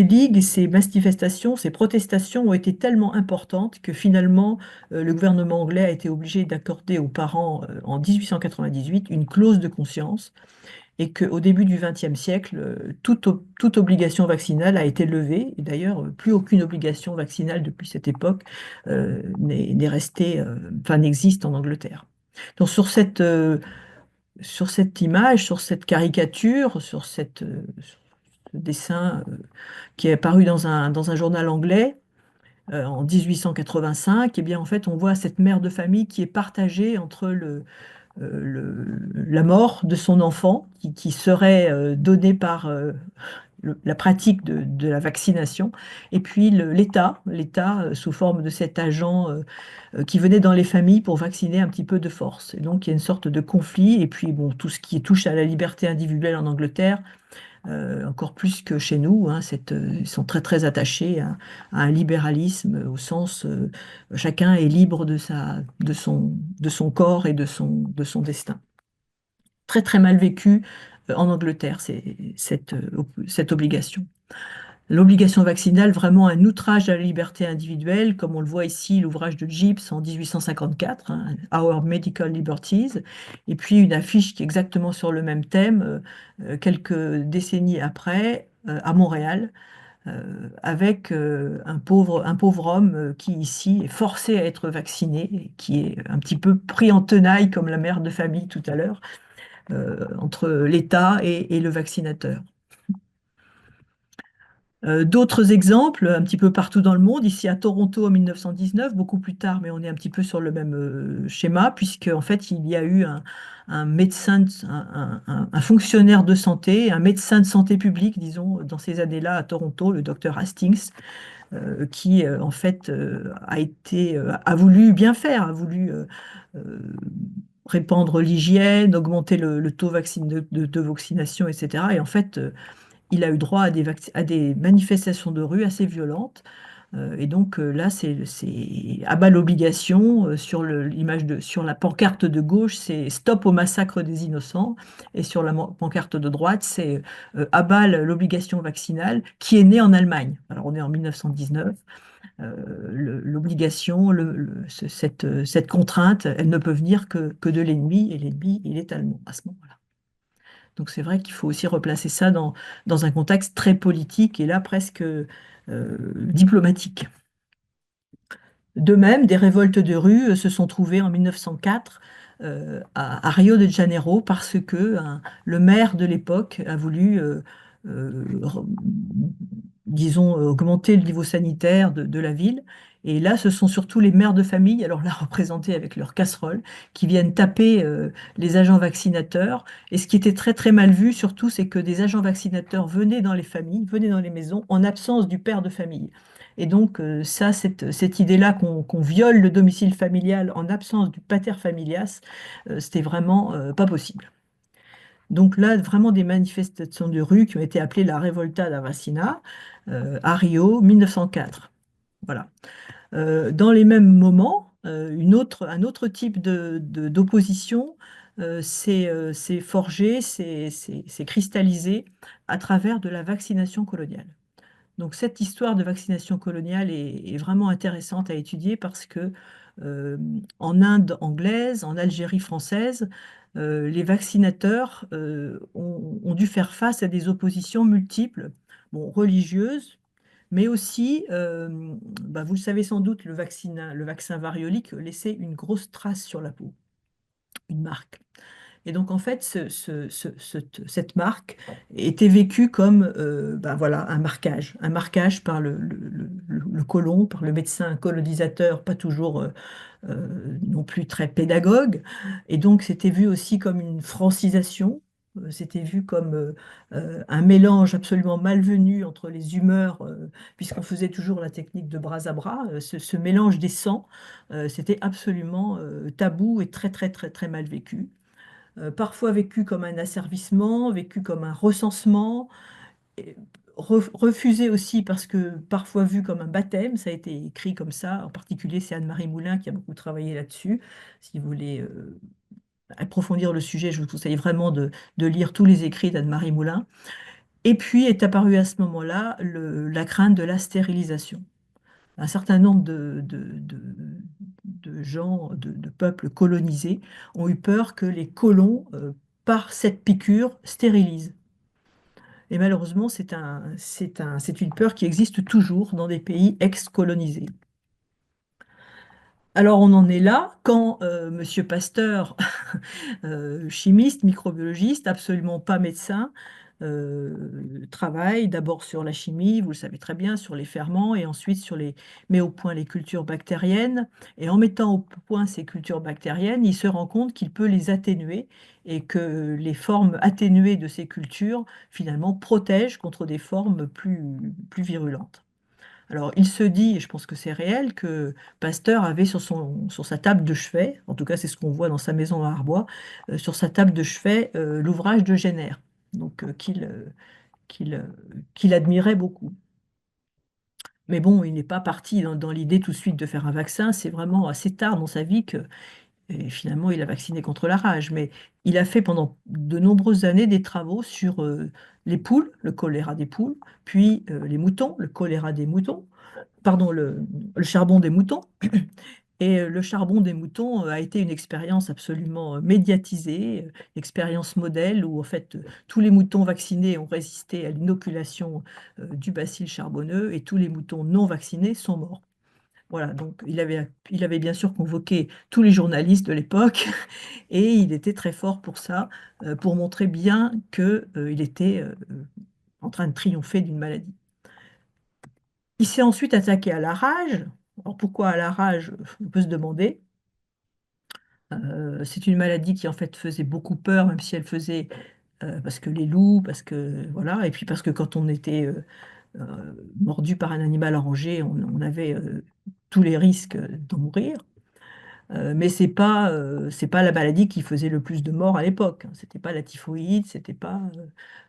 ligues, ces manifestations, ces protestations ont été tellement importantes que finalement, le gouvernement anglais a été obligé d'accorder aux parents, en 1898, une clause de conscience et qu'au début du XXe siècle, toute obligation vaccinale a été levée. Et d'ailleurs, plus aucune obligation vaccinale depuis cette époque n'est restée, enfin, n'existe en Angleterre. Donc sur cette image, sur cette caricature, sur ce dessin qui est apparu dans un journal anglais en 1885, eh bien, en fait, on voit cette mère de famille qui est partagée entre la mort de son enfant, qui serait donnée par la pratique de la vaccination, et puis l'État sous forme de cet agent qui venait dans les familles pour vacciner un petit peu de force. Et donc, il y a une sorte de conflit, et puis, bon, tout ce qui touche à la liberté individuelle en Angleterre, encore plus que chez nous, hein, ils sont très très attachés à un libéralisme au sens chacun est libre de son corps et de son destin. Très très mal vécu en Angleterre, cette obligation. L'obligation vaccinale, vraiment un outrage à la liberté individuelle, comme on le voit ici, l'ouvrage de Gibbs en 1854, hein, Our Medical Liberties, et puis une affiche qui est exactement sur le même thème, quelques décennies après, à Montréal, avec un pauvre homme qui ici est forcé à être vacciné, qui est un petit peu pris en tenaille, comme la mère de famille tout à l'heure, entre l'État et le vaccinateur. D'autres exemples, un petit peu partout dans le monde, ici à Toronto en 1919, beaucoup plus tard, mais on est un petit peu sur le même schéma, puisque en fait il y a eu un médecin, un fonctionnaire de santé, un médecin de santé publique, disons, dans ces années-là à Toronto, le docteur Hastings, qui en fait a voulu bien faire, a voulu euh, répandre l'hygiène, augmenter le taux de vaccination, etc. Et en fait, il a eu droit à des manifestations de rue assez violentes. Et donc là, c'est à bas l'obligation. Sur la pancarte de gauche, c'est Stop au massacre des innocents. Et sur la pancarte de droite, c'est à bas l'obligation vaccinale qui est née en Allemagne. Alors on est en 1919. L'obligation, cette contrainte, elle ne peut venir que de l'ennemi. Et l'ennemi, il est allemand à ce moment-là. Donc c'est vrai qu'il faut aussi replacer ça dans un contexte très politique et là presque diplomatique. De même, des révoltes de rue se sont trouvées en 1904 à Rio de Janeiro parce que le maire de l'époque a voulu, euh, re- disons, augmenter le niveau sanitaire de la ville. Et là, ce sont surtout les mères de famille, alors là représentés avec leurs casseroles, qui viennent taper les agents vaccinateurs. Et ce qui était très très mal vu surtout, c'est que des agents vaccinateurs venaient dans les familles, venaient dans les maisons en absence du père de famille. Et donc, ça, cette idée-là qu'on viole le domicile familial en absence du pater familias, c'était vraiment pas possible. Donc là, vraiment des manifestations de rue qui ont été appelées la Revolta da Vacina à Rio, 1904. Voilà. Dans les mêmes moments, un autre type d'opposition s'est forgé, s'est cristallisé à travers de la vaccination coloniale. Donc cette histoire de vaccination coloniale est vraiment intéressante à étudier parce que en Inde anglaise, en Algérie française, les vaccinateurs ont dû faire face à des oppositions multiples, bon, religieuses, mais aussi, bah, vous le savez sans doute, le vaccin variolique laissait une grosse trace sur la peau, une marque. Et donc, en fait, cette marque était vécue comme ben voilà, un marquage par le colon, par le médecin colonisateur, pas toujours non plus très pédagogue. Et donc, c'était vu aussi comme une francisation. C'était vu comme un mélange absolument malvenu entre les humeurs, puisqu'on faisait toujours la technique de bras à bras. Ce mélange des sangs, c'était absolument tabou et très, très, très, très mal vécu, parfois vécu comme un asservissement, vécu comme un recensement, et refusé aussi parce que parfois vu comme un baptême, ça a été écrit comme ça, en particulier c'est Anne-Marie Moulin qui a beaucoup travaillé là-dessus. Si vous voulez approfondir le sujet, je vous conseille vraiment de lire tous les écrits d'Anne-Marie Moulin. Et puis est apparue à ce moment-là la crainte de la stérilisation. Un certain nombre de gens, de peuples colonisés ont eu peur que les colons, par cette piqûre, stérilisent. Et malheureusement, c'est une peur qui existe toujours dans des pays ex-colonisés. Alors on en est là quand Monsieur Pasteur, chimiste, microbiologiste, absolument pas médecin, travaille d'abord sur la chimie, vous le savez très bien, sur les ferments, et ensuite met au point les cultures bactériennes. Et en mettant au point ces cultures bactériennes, il se rend compte qu'il peut les atténuer et que les formes atténuées de ces cultures, finalement, protègent contre des formes plus virulentes. Alors, il se dit, et je pense que c'est réel, que Pasteur avait sur sa table de chevet, en tout cas c'est ce qu'on voit dans sa maison à Arbois, sur sa table de chevet, l'ouvrage de Jenner, donc qu'il, euh, qu'il admirait beaucoup. Mais bon, il n'est pas parti dans l'idée tout de suite de faire un vaccin, c'est vraiment assez tard dans sa vie que et finalement il a vacciné contre la rage. Mais il a fait pendant de nombreuses années des travaux sur les poules, le choléra des poules, puis les moutons, le choléra des moutons, pardon, le charbon des moutons. Et le charbon des moutons a été une expérience absolument médiatisée, expérience modèle où en fait tous les moutons vaccinés ont résisté à l'inoculation du bacille charbonneux et tous les moutons non vaccinés sont morts. Voilà, donc il avait bien sûr convoqué tous les journalistes de l'époque et il était très fort pour ça, pour montrer bien qu'il était en train de triompher d'une maladie. Il s'est ensuite attaqué à la rage. Alors pourquoi à la rage, on peut se demander. C'est une maladie qui en fait faisait beaucoup peur, même si elle faisait parce que les loups, parce que voilà, et puis parce que quand on était mordu par un animal enragé, on avait tous les risques d'en mourir. Mais c'est pas la maladie qui faisait le plus de morts à l'époque, hein. C'était pas la typhoïde, c'était pas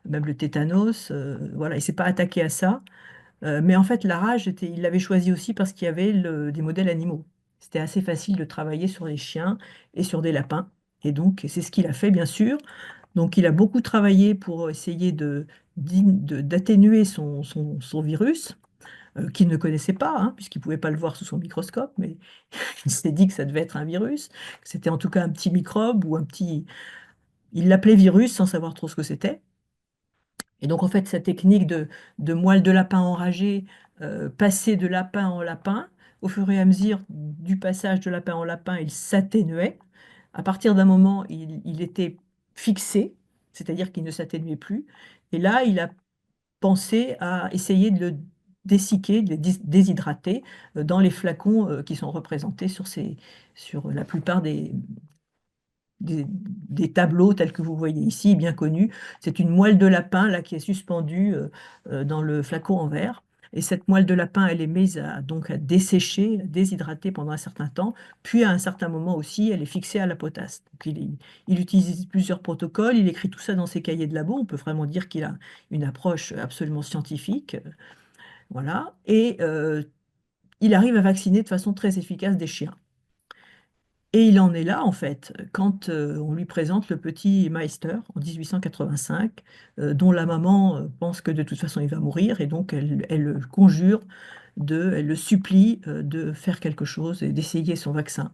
même le tétanos, voilà, il s'est pas attaqué à ça. Mais en fait, la rage, il l'avait choisi aussi parce qu'il y avait des modèles animaux. C'était assez facile de travailler sur des chiens et sur des lapins. Et donc, c'est ce qu'il a fait, bien sûr. Donc, il a beaucoup travaillé pour essayer d'atténuer son virus, qu'il ne connaissait pas, hein, puisqu'il ne pouvait pas le voir sous son microscope, mais il s'est dit que ça devait être un virus, que c'était en tout cas un petit microbe ou un petit... Il l'appelait virus sans savoir trop ce que c'était. Et donc, en fait, sa technique de moelle de lapin enragé, passer de lapin en lapin, au fur et à mesure du passage de lapin en lapin, il s'atténuait. À partir d'un moment, il était fixé, c'est-à-dire qu'il ne s'atténuait plus. Et là, il a pensé à essayer de le dessicquer, de le déshydrater dans les flacons qui sont représentés sur la plupart des tableaux tels que vous voyez ici, bien connus. C'est une moelle de lapin là, qui est suspendue dans le flacon en verre. Et cette moelle de lapin, elle est mise donc à dessécher, à déshydrater pendant un certain temps, puis à un certain moment aussi, elle est fixée à la potasse. Donc il utilise plusieurs protocoles, il écrit tout ça dans ses cahiers de labo, on peut vraiment dire qu'il a une approche absolument scientifique, voilà, et il arrive à vacciner de façon très efficace des chiens. Et il en est là, en fait, quand on lui présente le petit Meister en 1885, dont la maman pense que de toute façon il va mourir, et donc elle le conjure, elle le supplie de faire quelque chose et d'essayer son vaccin.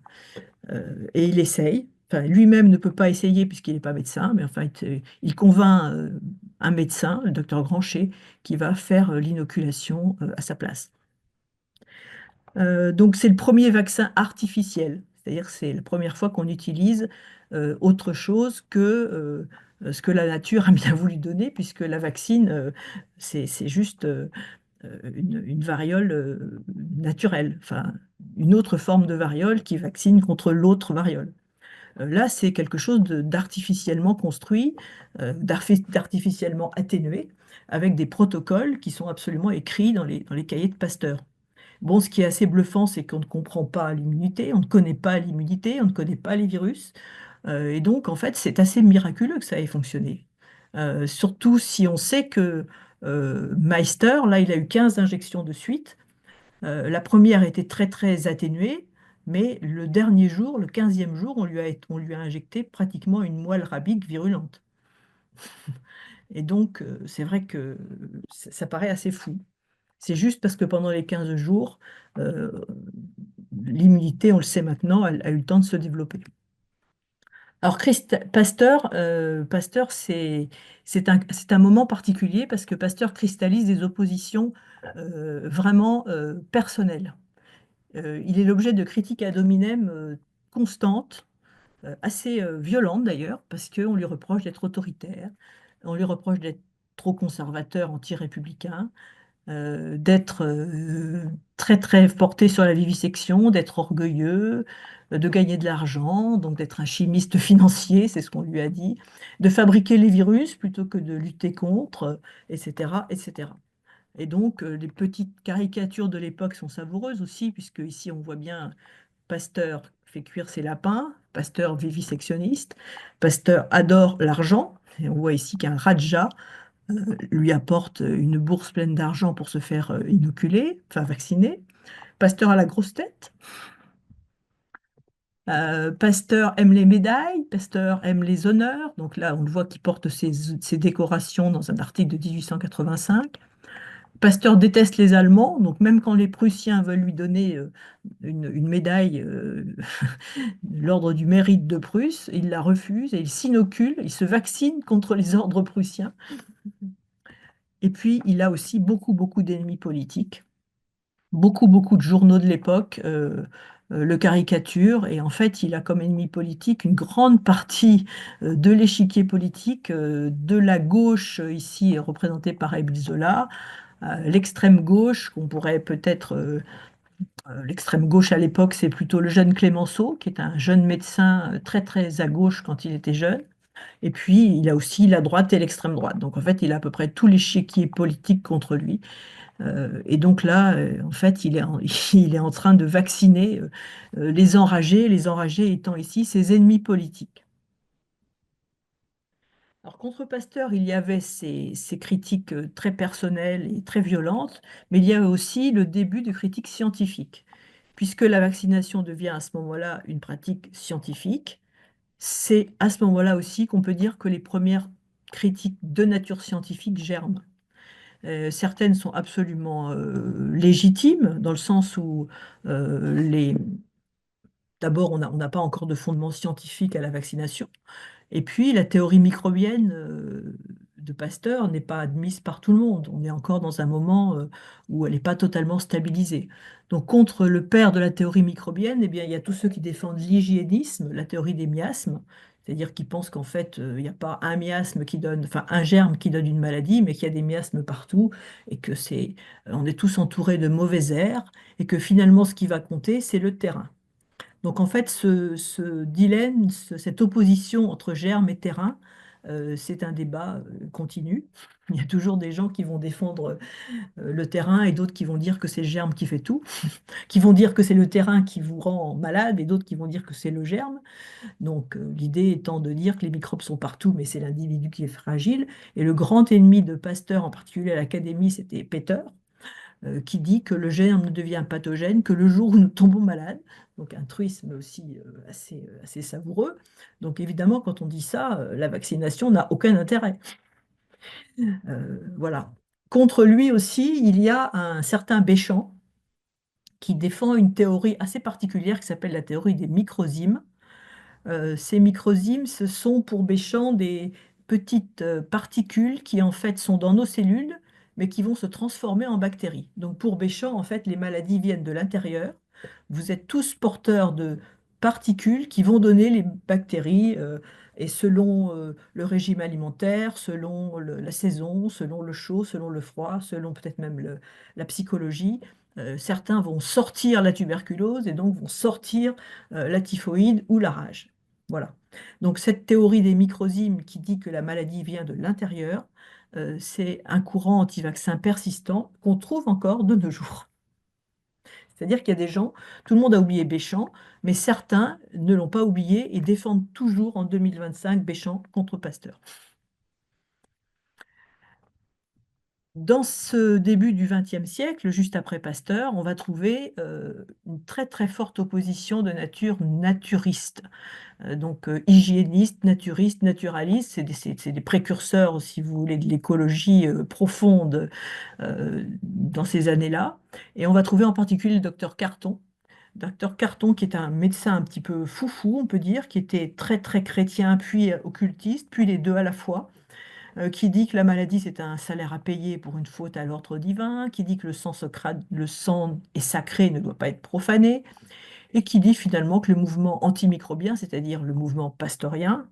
Et il essaye. Enfin, lui-même ne peut pas essayer puisqu'il n'est pas médecin, mais enfin, il convainc un médecin, le docteur Granchet, qui va faire l'inoculation à sa place. Donc c'est le premier vaccin artificiel, c'est-à-dire c'est la première fois qu'on utilise autre chose que ce que la nature a bien voulu donner, puisque la vaccine, c'est juste une variole naturelle, enfin une autre forme de variole qui vaccine contre l'autre variole. Là, c'est quelque chose d'artificiellement construit, d'artificiellement atténué, avec des protocoles qui sont absolument écrits dans les cahiers de Pasteur. Bon, ce qui est assez bluffant, c'est qu'on ne comprend pas l'immunité, on ne connaît pas l'immunité, on ne connaît pas les virus. Et donc, en fait, c'est assez miraculeux que ça ait fonctionné. Surtout si on sait que Meister, là, il a eu 15 injections de suite. La première était très, très atténuée, mais le dernier jour, le 15e jour, on lui a injecté pratiquement une moelle rabique virulente. Et donc, c'est vrai que ça paraît assez fou. C'est juste parce que pendant les 15 jours, euh, l'immunité, on le sait maintenant, elle a eu le temps de se développer. Alors, Pasteur, c'est un moment particulier parce que Pasteur cristallise des oppositions vraiment personnelles. Il est l'objet de critiques ad hominem constantes, assez violentes d'ailleurs, parce qu'on lui reproche d'être autoritaire, on lui reproche d'être trop conservateur, anti-républicain, d'être très très porté sur la vivisection, d'être orgueilleux, de gagner de l'argent, donc d'être un chimiste financier, c'est ce qu'on lui a dit, de fabriquer les virus plutôt que de lutter contre, etc., etc. Et donc les petites caricatures de l'époque sont savoureuses aussi, puisque ici on voit bien Pasteur fait cuire ses lapins, Pasteur vivisectionniste, Pasteur adore l'argent, et on voit ici qu'un Raja lui apporte une bourse pleine d'argent pour se faire inoculer, enfin vacciner. Pasteur a la grosse tête. Pasteur aime les médailles, Pasteur aime les honneurs. Donc là, on le voit qu'il porte ses décorations dans un article de 1885. Pasteur déteste les Allemands, donc même quand les Prussiens veulent lui donner une médaille, l'ordre du mérite de Prusse, il la refuse et il s'inocule, il se vaccine contre les ordres prussiens. Et puis, il a aussi beaucoup, beaucoup d'ennemis politiques. Beaucoup, beaucoup de journaux de l'époque le caricaturent. Et en fait, il a comme ennemi politique une grande partie de l'échiquier politique, de la gauche, ici représentée par Émile Zola, l'extrême gauche, qu'on pourrait peut-être... l'extrême gauche à l'époque, c'est plutôt le jeune Clémenceau, qui est un jeune médecin très, très à gauche quand il était jeune. Et puis, il a aussi la droite et l'extrême droite. Donc, en fait, il a à peu près tout l'échiquier politique contre lui. Et donc là, en fait, il est en train de vacciner les enragés étant ici ses ennemis politiques. Alors, contre Pasteur, il y avait ces critiques très personnelles et très violentes, mais il y avait aussi le début de critiques scientifiques. Puisque la vaccination devient à ce moment-là une pratique scientifique, c'est à ce moment-là aussi qu'on peut dire que les premières critiques de nature scientifique germent. Certaines sont absolument légitimes, dans le sens où d'abord, on n'a pas encore de fondement scientifique à la vaccination. Et puis, la théorie microbienne de Pasteur n'est pas admise par tout le monde. On est encore dans un moment où elle n'est pas totalement stabilisée. Donc, contre le père de la théorie microbienne, eh bien, il y a tous ceux qui défendent l'hygiénisme, la théorie des miasmes, c'est-à-dire qui pensent qu'en fait, il n'y a pas un miasme qui donne, enfin, un germe qui donne une maladie, mais qu'il y a des miasmes partout et que on est tous entourés de mauvais air et que finalement, ce qui va compter, c'est le terrain. Donc en fait, ce dilemme, cette opposition entre germe et terrain, c'est un débat continu. Il y a toujours des gens qui vont défendre le terrain et d'autres qui vont dire que c'est le germe qui fait tout, qui vont dire que c'est le terrain qui vous rend malade et d'autres qui vont dire que c'est le germe. Donc l'idée étant de dire que les microbes sont partout, mais c'est l'individu qui est fragile. Et le grand ennemi de Pasteur, en particulier à l'Académie, c'était Peter, qui dit que le germe ne devient pathogène que le jour où nous tombons malades. Donc un truisme aussi assez savoureux. Donc évidemment, quand on dit ça, la vaccination n'a aucun intérêt. Voilà. Contre lui aussi, il y a un certain Béchamp qui défend une théorie assez particulière qui s'appelle la théorie des microzymes. Ces microzymes, ce sont pour Béchamp des petites particules qui en fait sont dans nos cellules, mais qui vont se transformer en bactéries. Donc pour Béchamp, en fait, les maladies viennent de l'intérieur. Vous êtes tous porteurs de particules qui vont donner les bactéries, et selon le régime alimentaire, selon la saison, selon le chaud, selon le froid, selon peut-être même la psychologie, certains vont sortir la tuberculose et donc vont sortir la typhoïde ou la rage. Voilà. Donc cette théorie des microzymes qui dit que la maladie vient de l'intérieur, c'est un courant anti-vaccin persistant qu'on trouve encore de nos jours. C'est-à-dire qu'il y a des gens, tout le monde a oublié Béchamp, mais certains ne l'ont pas oublié et défendent toujours en 2025 Béchamp contre Pasteur. Dans ce début du XXe siècle, juste après Pasteur, on va trouver une très très forte opposition de nature naturiste. Donc hygiéniste, naturiste, naturaliste, c'est des précurseurs, si vous voulez, de l'écologie profonde dans ces années-là. Et on va trouver en particulier le docteur Carton. Docteur Carton, qui est un médecin un petit peu foufou, on peut dire, qui était très très chrétien, puis occultiste, puis les deux à la fois, qui dit que la maladie c'est un salaire à payer pour une faute à l'ordre divin, qui dit que le sang est sacré, ne doit pas être profané, et qui dit finalement que le mouvement antimicrobien, c'est-à-dire le mouvement pastorien,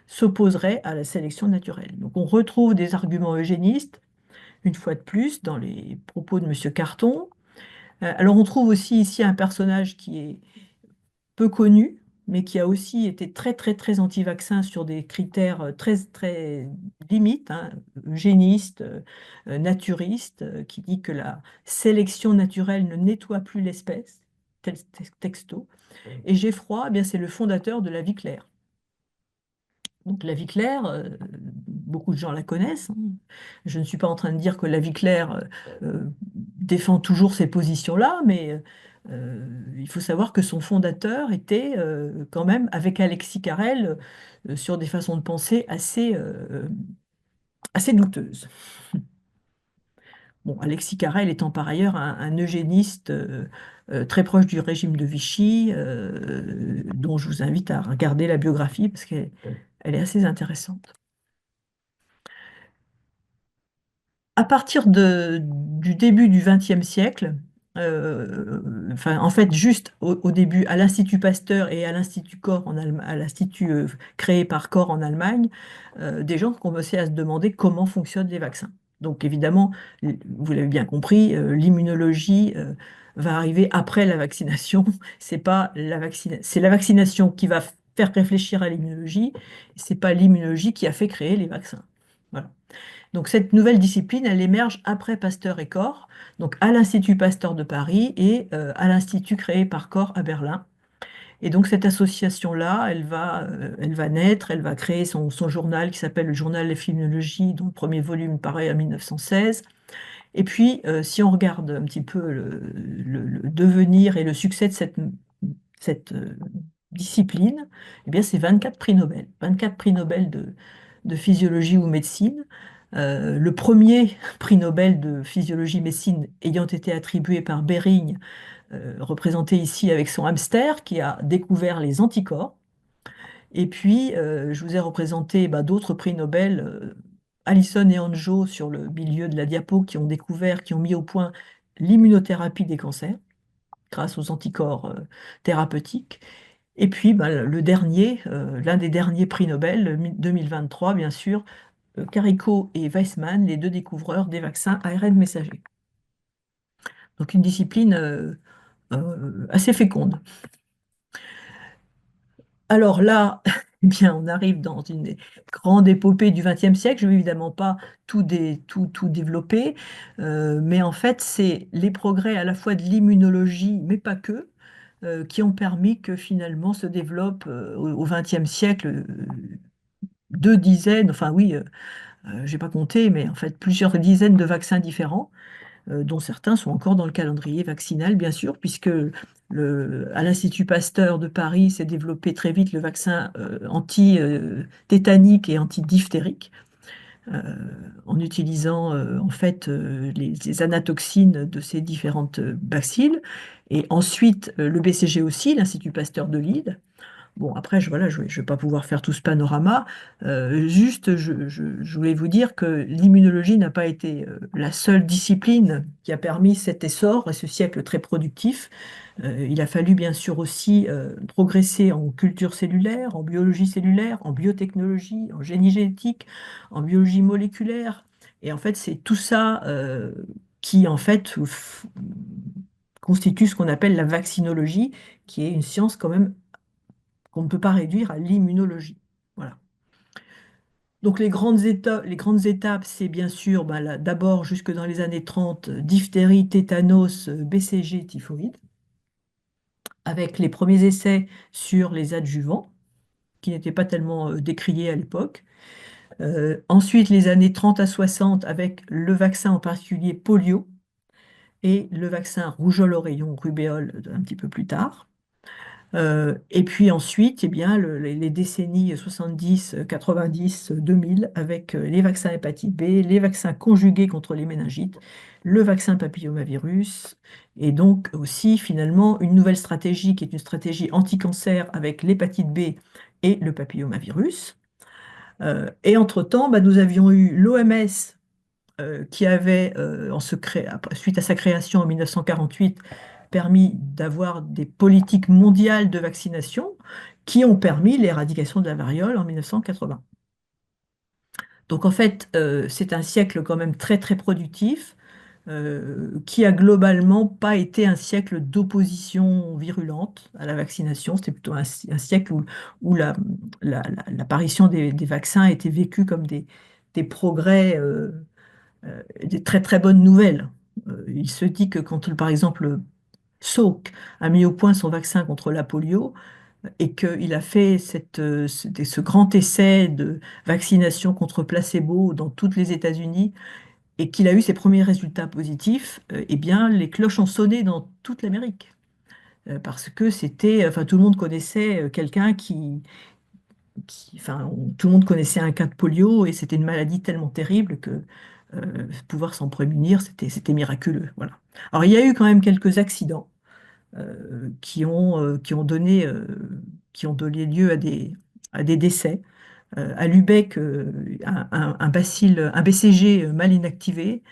s'opposerait à la sélection naturelle. Donc on retrouve des arguments eugénistes, une fois de plus, dans les propos de M. Carton. Alors on trouve aussi ici un personnage qui est peu connu, mais qui a aussi été très très très anti-vaccin sur des critères très très limites, hein, eugéniste, naturiste, qui dit que la sélection naturelle ne nettoie plus l'espèce, tel texto. Et Geffroy, eh bien, c'est le fondateur de la vie claire. Donc la vie claire, beaucoup de gens la connaissent, hein. Je ne suis pas en train de dire que la vie claire défend toujours ces positions-là, mais il faut savoir que son fondateur était quand même, avec Alexis Carrel, sur des façons de penser assez douteuses. Bon, Alexis Carrel étant par ailleurs un eugéniste très proche du régime de Vichy, dont je vous invite à regarder la biographie parce qu'elle est assez intéressante. À partir du début du XXe siècle, enfin, en fait, juste au début, à l'Institut Pasteur et à l'Institut Corps à l'Institut créé par Corps en Allemagne, des gens commençaient à se demander comment fonctionnent les vaccins. Donc, évidemment, vous l'avez bien compris, l'immunologie va arriver après la vaccination. C'est la vaccination qui va faire réfléchir à l'immunologie. C'est pas l'immunologie qui a fait créer les vaccins. Voilà. Donc cette nouvelle discipline, elle émerge après Pasteur et Corps, donc à l'Institut Pasteur de Paris et à l'Institut créé par Corps à Berlin. Et donc cette association-là, elle va naître, elle va créer son journal qui s'appelle le Journal de l'épidémiologie, dont le premier volume paraît en 1916. Et puis, si on regarde un petit peu le devenir et le succès de cette discipline, eh bien, c'est 24 prix Nobel. 24 prix Nobel de physiologie ou médecine. Le premier prix Nobel de physiologie-médecine ayant été attribué par Behring, représenté ici avec son hamster, qui a découvert les anticorps. Et puis, je vous ai représenté d'autres prix Nobel, Allison et Anjo sur le milieu de la diapo, qui ont découvert, qui ont mis au point l'immunothérapie des cancers grâce aux anticorps thérapeutiques. Et puis, le dernier, l'un des derniers prix Nobel, 2023, bien sûr, Carico et Weissman, les deux découvreurs des vaccins ARN messager. Donc une discipline assez féconde. Alors là, eh bien, on arrive dans une grande épopée du XXe siècle. Je ne vais évidemment pas tout développer, mais en fait, c'est les progrès à la fois de l'immunologie, mais pas que, qui ont permis que finalement se développe au XXe siècle deux dizaines, enfin oui, j'ai pas compté, mais en fait plusieurs dizaines de vaccins différents, dont certains sont encore dans le calendrier vaccinal, bien sûr, puisque à l'Institut Pasteur de Paris s'est développé très vite le vaccin anti-tétanique et anti-diphtérique, euh, en utilisant en fait les anatoxines de ces différentes bacilles. Et ensuite, le BCG aussi, l'Institut Pasteur de Lille. Bon, après, voilà, je ne vais pas pouvoir faire tout ce panorama. Juste, je voulais vous dire que l'immunologie n'a pas été la seule discipline qui a permis cet essor et ce siècle très productif. Il a fallu bien sûr aussi progresser en culture cellulaire, en biologie cellulaire, en biotechnologie, en génie génétique, en biologie moléculaire. Et en fait, c'est tout ça qui, en fait, constitue ce qu'on appelle la vaccinologie, qui est une science quand même qu'on ne peut pas réduire à l'immunologie. Voilà. Donc les grandes étapes, c'est bien sûr bah, d'abord jusque dans les années 30, diphtérie, tétanos, BCG, typhoïde, avec les premiers essais sur les adjuvants, qui n'étaient pas tellement décriés à l'époque. Ensuite, les années 30 à 60, avec le vaccin en particulier polio et le vaccin rougeole oreillon, rubéole un petit peu plus tard. Et puis ensuite, eh bien, les décennies 70, 90, 2000, avec les vaccins hépatite B, les vaccins conjugués contre les méningites, le vaccin papillomavirus, et donc aussi finalement une nouvelle stratégie qui est une stratégie anti-cancer avec l'hépatite B et le papillomavirus. Et entre-temps, bah, nous avions eu l'OMS qui avait, suite à sa création en 1948, permis d'avoir des politiques mondiales de vaccination qui ont permis l'éradication de la variole en 1980. Donc en fait, c'est un siècle quand même très très productif qui a globalement pas été un siècle d'opposition virulente à la vaccination. C'était plutôt un siècle où l'apparition des vaccins a été vécue comme des progrès, des très très bonnes nouvelles. Il se dit que quand, par exemple, Salk a mis au point son vaccin contre la polio et qu'il a fait ce grand essai de vaccination contre placebo dans toutes les États-Unis et qu'il a eu ses premiers résultats positifs, eh bien, les cloches ont sonné dans toute l'Amérique. Parce que enfin, tout le monde connaissait quelqu'un enfin, tout le monde connaissait un cas de polio et c'était une maladie tellement terrible que pouvoir s'en prémunir, c'était miraculeux. Voilà. Alors, il y a eu quand même quelques accidents qui ont donné lieu à des décès. À Lübeck, un BCG mal inactivé,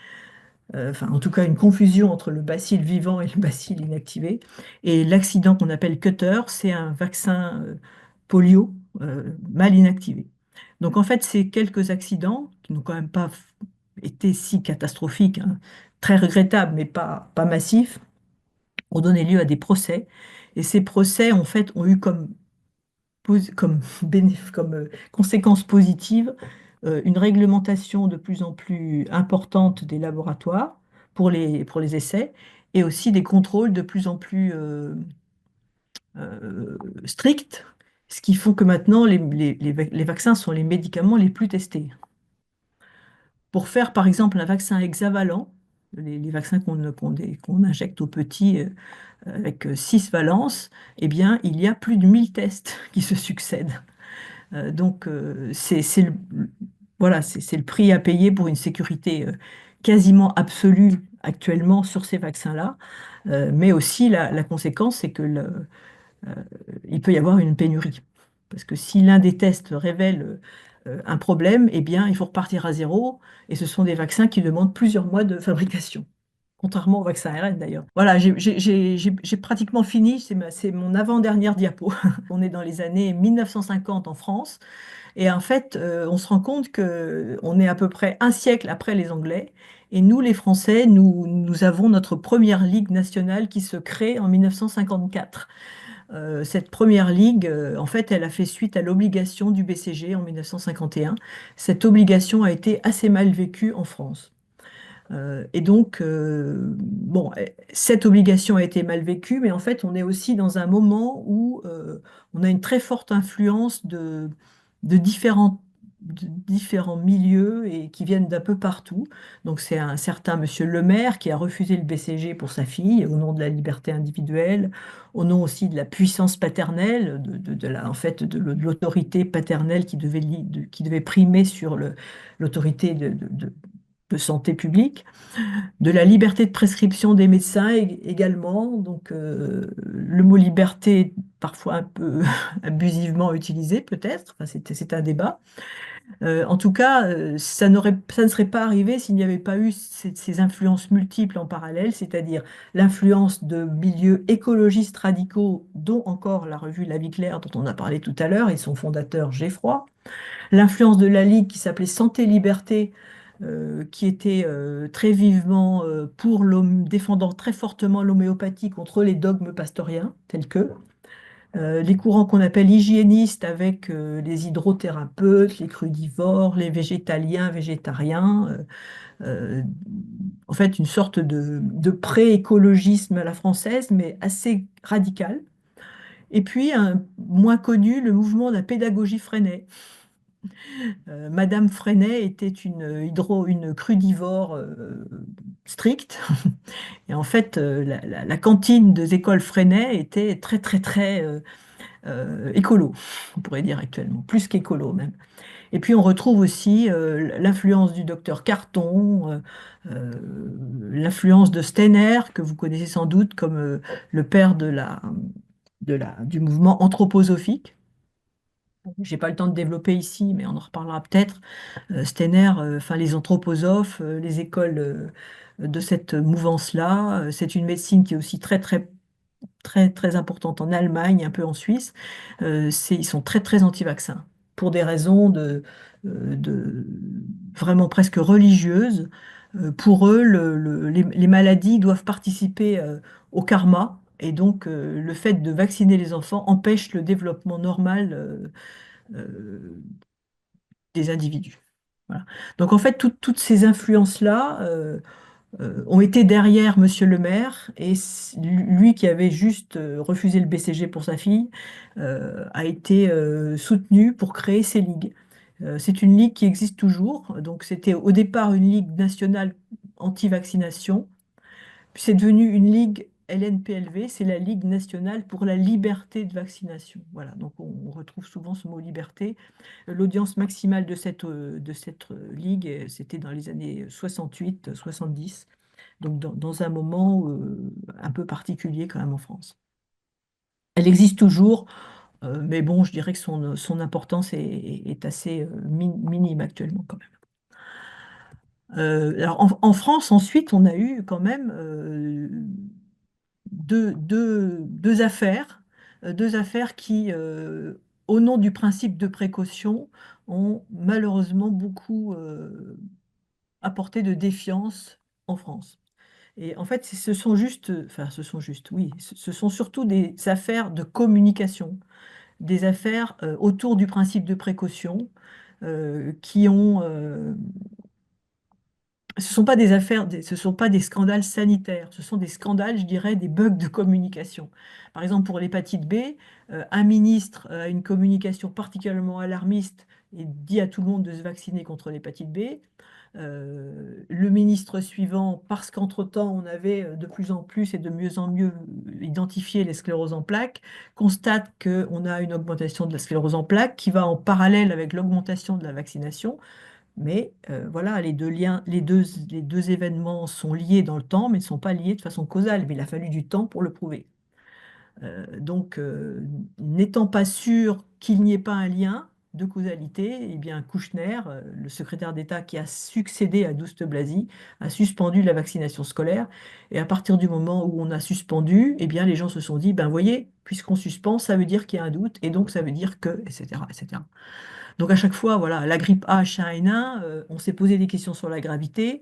enfin en tout cas une confusion entre le bacille vivant et le bacille inactivé. Et l'accident qu'on appelle Cutter, c'est un vaccin polio mal inactivé. Donc en fait, ces quelques accidents, qui n'ont quand même pas été si catastrophiques, hein, très regrettables, mais pas massifs, ont donné lieu à des procès. Et ces procès, en fait, ont eu comme conséquence positive une réglementation de plus en plus importante des laboratoires pour les essais et aussi des contrôles de plus en plus stricts, ce qui font que maintenant les vaccins sont les médicaments les plus testés. Pour faire par exemple un vaccin hexavalent, les vaccins qu'on injecte aux petits avec 6 valences, eh bien, il y a plus de 1000 tests qui se succèdent. Donc, voilà, c'est le prix à payer pour une sécurité quasiment absolue actuellement sur ces vaccins-là. Mais aussi, la conséquence, c'est que euh, il peut y avoir une pénurie. Parce que si l'un des tests révèle un problème, eh bien, il faut repartir à zéro. Et ce sont des vaccins qui demandent plusieurs mois de fabrication. Contrairement au vaccin ARN d'ailleurs. Voilà, j'ai pratiquement fini, c'est mon avant-dernière diapo. On est dans les années 1950 en France, et en fait, on se rend compte que on est à peu près un siècle après les Anglais, et nous, les Français, nous avons notre première Ligue nationale qui se crée en 1954. Cette première ligue, en fait, elle a fait suite à l'obligation du BCG en 1951. Cette obligation a été assez mal vécue en France. Et donc, bon, cette obligation a été mal vécue, mais en fait, on est aussi dans un moment où on a une très forte influence de différents milieux et qui viennent d'un peu partout. Donc, c'est un certain monsieur Le Maire qui a refusé le BCG pour sa fille au nom de la liberté individuelle, au nom aussi de la puissance paternelle, en fait, de l'autorité paternelle qui devait primer sur l'autorité de santé publique, de la liberté de prescription des médecins également. Donc, le mot liberté est parfois un peu abusivement utilisé, peut-être. Enfin, c'est un débat. En tout cas, ça ne serait pas arrivé s'il n'y avait pas eu ces influences multiples en parallèle, c'est-à-dire l'influence de milieux écologistes radicaux, dont encore la revue La Vie claire, dont on a parlé tout à l'heure, et son fondateur Geffroy, l'influence de la Ligue qui s'appelait Santé-Liberté, qui était très vivement pour l'homme, défendant très fortement l'homéopathie contre les dogmes pastoriens, tels que les courants qu'on appelle hygiénistes avec les hydrothérapeutes, les crudivores, les végétaliens, végétariens, euh, en fait une sorte de pré-écologisme à la française, mais assez radical. Et puis, moins connu, le mouvement de la pédagogie Freinet. Madame Freinet était une crudivore stricte. Et en fait, la cantine des écoles Freinet était très, très, très écolo, on pourrait dire actuellement, plus qu'écolo même. Et puis on retrouve aussi l'influence du docteur Carton, euh, l'influence de Steiner, que vous connaissez sans doute comme le père du mouvement anthroposophique. J'ai pas le temps de développer ici, mais on en reparlera peut-être. Steiner, enfin les anthroposophes, les écoles de cette mouvance-là. C'est une médecine qui est aussi très très très très importante en Allemagne, un peu en Suisse. Ils sont très très anti-vaccins pour des raisons de vraiment presque religieuses. Pour eux, les maladies doivent participer au karma. Et donc, le fait de vacciner les enfants empêche le développement normal euh, des individus. Voilà. Donc en fait, toutes ces influences-là ont été derrière Monsieur le maire et lui qui avait juste refusé le BCG pour sa fille a été soutenu pour créer ces ligues. C'est une ligue qui existe toujours. Donc c'était au départ une ligue nationale anti-vaccination, puis c'est devenu une ligue LNPLV, c'est la Ligue nationale pour la liberté de vaccination. Voilà, donc on retrouve souvent ce mot liberté. L'audience maximale de cette ligue, c'était dans les années 68-70, donc dans un moment un peu particulier quand même en France. Elle existe toujours, mais bon, je dirais que son importance est assez minime actuellement quand même. Alors en France, ensuite, on a eu quand même deux affaires qui, au nom du principe de précaution, ont malheureusement beaucoup apporté de défiance en France. Et en fait, ce sont juste, enfin, ce sont juste, oui, ce sont surtout des affaires de communication, des affaires autour du principe de précaution qui ont, ce ne sont pas des affaires, ce ne sont pas des scandales sanitaires, ce sont des scandales, je dirais, des bugs de communication. Par exemple, pour l'hépatite B, un ministre a une communication particulièrement alarmiste et dit à tout le monde de se vacciner contre l'hépatite B. Le ministre suivant, parce qu'entre-temps, on avait de plus en plus et de mieux en mieux identifié les scléroses en plaques, constate qu'on a une augmentation de la sclérose en plaques qui va en parallèle avec l'augmentation de la vaccination. Mais voilà, les deux événements sont liés dans le temps, mais ne sont pas liés de façon causale. Mais il a fallu du temps pour le prouver. Donc, n'étant pas sûr qu'il n'y ait pas un lien de causalité, eh bien, Kouchner, le secrétaire d'État qui a succédé à Douste Blazy, a suspendu la vaccination scolaire. Et à partir du moment où on a suspendu, eh bien, les gens se sont dit, ben voyez, puisqu'on suspend, ça veut dire qu'il y a un doute, et donc ça veut dire que, etc., etc. Donc à chaque fois, voilà, la grippe A, H1N1, on s'est posé des questions sur la gravité.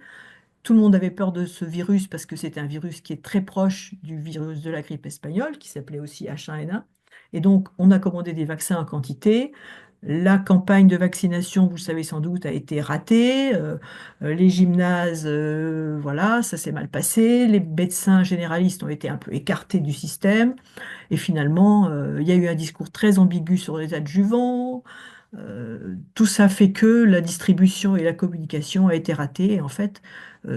Tout le monde avait peur de ce virus parce que c'est un virus qui est très proche du virus de la grippe espagnole, qui s'appelait aussi H1N1. Et donc, on a commandé des vaccins en quantité. La campagne de vaccination, vous le savez sans doute, a été ratée. Les gymnases, voilà, ça s'est mal passé. Les médecins généralistes ont été un peu écartés du système. Et finalement, il y a eu un discours très ambigu sur les adjuvants. Tout ça fait que la distribution et la communication a été ratée. Et en fait,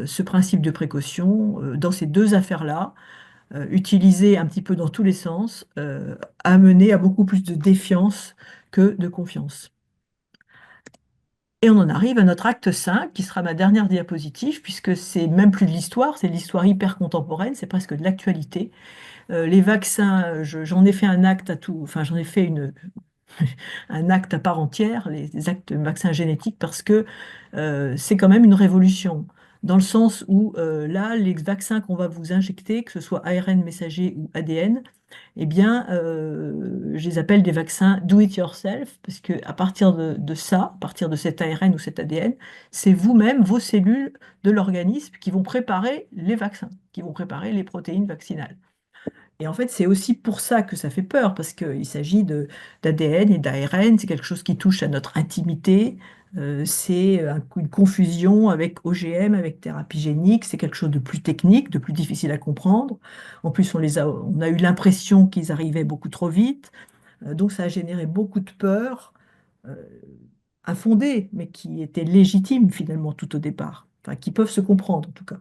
ce principe de précaution, dans ces deux affaires-là, utilisé un petit peu dans tous les sens, a mené à beaucoup plus de défiance que de confiance. Et on en arrive à notre acte 5, qui sera ma dernière diapositive, puisque c'est même plus de l'histoire, c'est de l'histoire hyper contemporaine, c'est presque de l'actualité. Les vaccins, j'en ai fait un acte à tout, enfin j'en ai fait un acte à part entière, les actes de vaccins génétiques, parce que c'est quand même une révolution. Dans le sens où là, les vaccins qu'on va vous injecter, que ce soit ARN messager ou ADN, eh bien, je les appelle des vaccins do it yourself, parce que à partir de ça, à partir de cet ARN ou cet ADN, c'est vous-même, vos cellules de l'organisme qui vont préparer les vaccins, qui vont préparer les protéines vaccinales. Et en fait, c'est aussi pour ça que ça fait peur, parce qu'il s'agit d'ADN et d'ARN, c'est quelque chose qui touche à notre intimité, c'est une confusion avec OGM, avec thérapie génique, c'est quelque chose de plus technique, de plus difficile à comprendre. En plus, on a eu l'impression qu'ils arrivaient beaucoup trop vite, donc ça a généré beaucoup de peur, euh, infondées, mais qui étaient légitimes finalement tout au départ, enfin qui peuvent se comprendre en tout cas.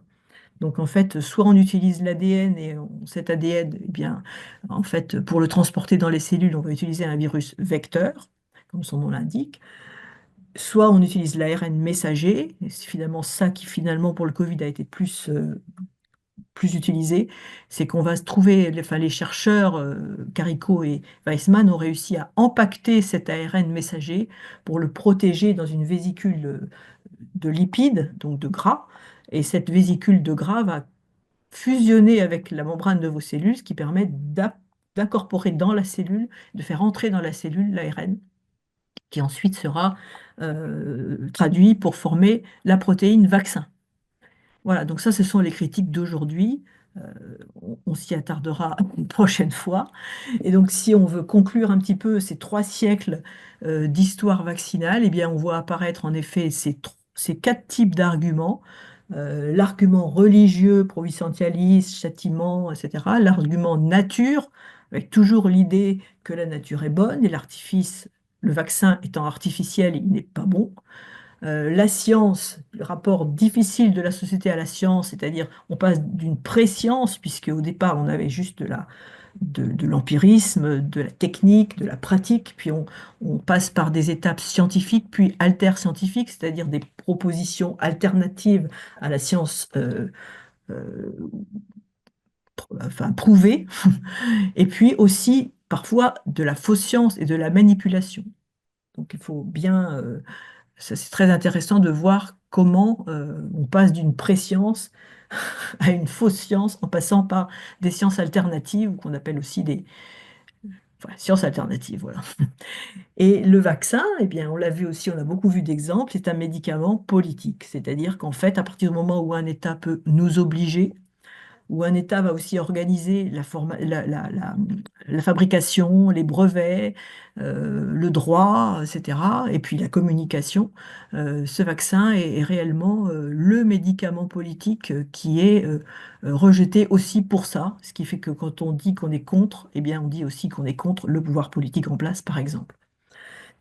Donc en fait, soit on utilise l'ADN et cet ADN, eh bien, en fait, pour le transporter dans les cellules, on va utiliser un virus vecteur, comme son nom l'indique. Soit on utilise l'ARN messager, et c'est finalement ça qui finalement pour le Covid a été plus utilisé, c'est qu'on va se trouver, enfin, les chercheurs, Carico et Weissman ont réussi à empaqueter cet ARN messager pour le protéger dans une vésicule de lipides, donc de gras, et cette vésicule de gras va fusionner avec la membrane de vos cellules, ce qui permet d'incorporer dans la cellule, de faire entrer dans la cellule l'ARN, qui ensuite sera traduit pour former la protéine vaccin. Voilà, donc ça, ce sont les critiques d'aujourd'hui. On s'y attardera une prochaine fois. Et donc, si on veut conclure un petit peu ces 3 siècles d'histoire vaccinale, eh bien, on voit apparaître en effet ces 4 types d'arguments. L'argument religieux, providentialiste, châtiment, etc. L'argument nature, avec toujours l'idée que la nature est bonne et l'artifice, le vaccin étant artificiel, il n'est pas bon. La science, le rapport difficile de la société à la science, c'est-à-dire on passe d'une préscience, puisque au départ on avait juste de l'empirisme, de la technique, de la pratique, puis on passe par des étapes scientifiques, puis alter-scientifiques, c'est-à-dire des propositions alternatives à la science euh, enfin, prouvée, et puis aussi parfois de la fausse science et de la manipulation. Donc il faut bien ça, c'est très intéressant de voir comment on passe d'une préscience à une fausse science en passant par des sciences alternatives, ou qu'on appelle aussi des enfin, sciences alternatives. Voilà. Et le vaccin, eh bien, on l'a vu aussi, on a beaucoup vu d'exemples, c'est un médicament politique. C'est-à-dire qu'en fait, à partir du moment où un État peut nous obliger où un État va aussi organiser la fabrication, les brevets, le droit, etc., et puis la communication. Ce vaccin est réellement le médicament politique qui est rejeté aussi pour ça, ce qui fait que quand on dit qu'on est contre, eh bien on dit aussi qu'on est contre le pouvoir politique en place, par exemple.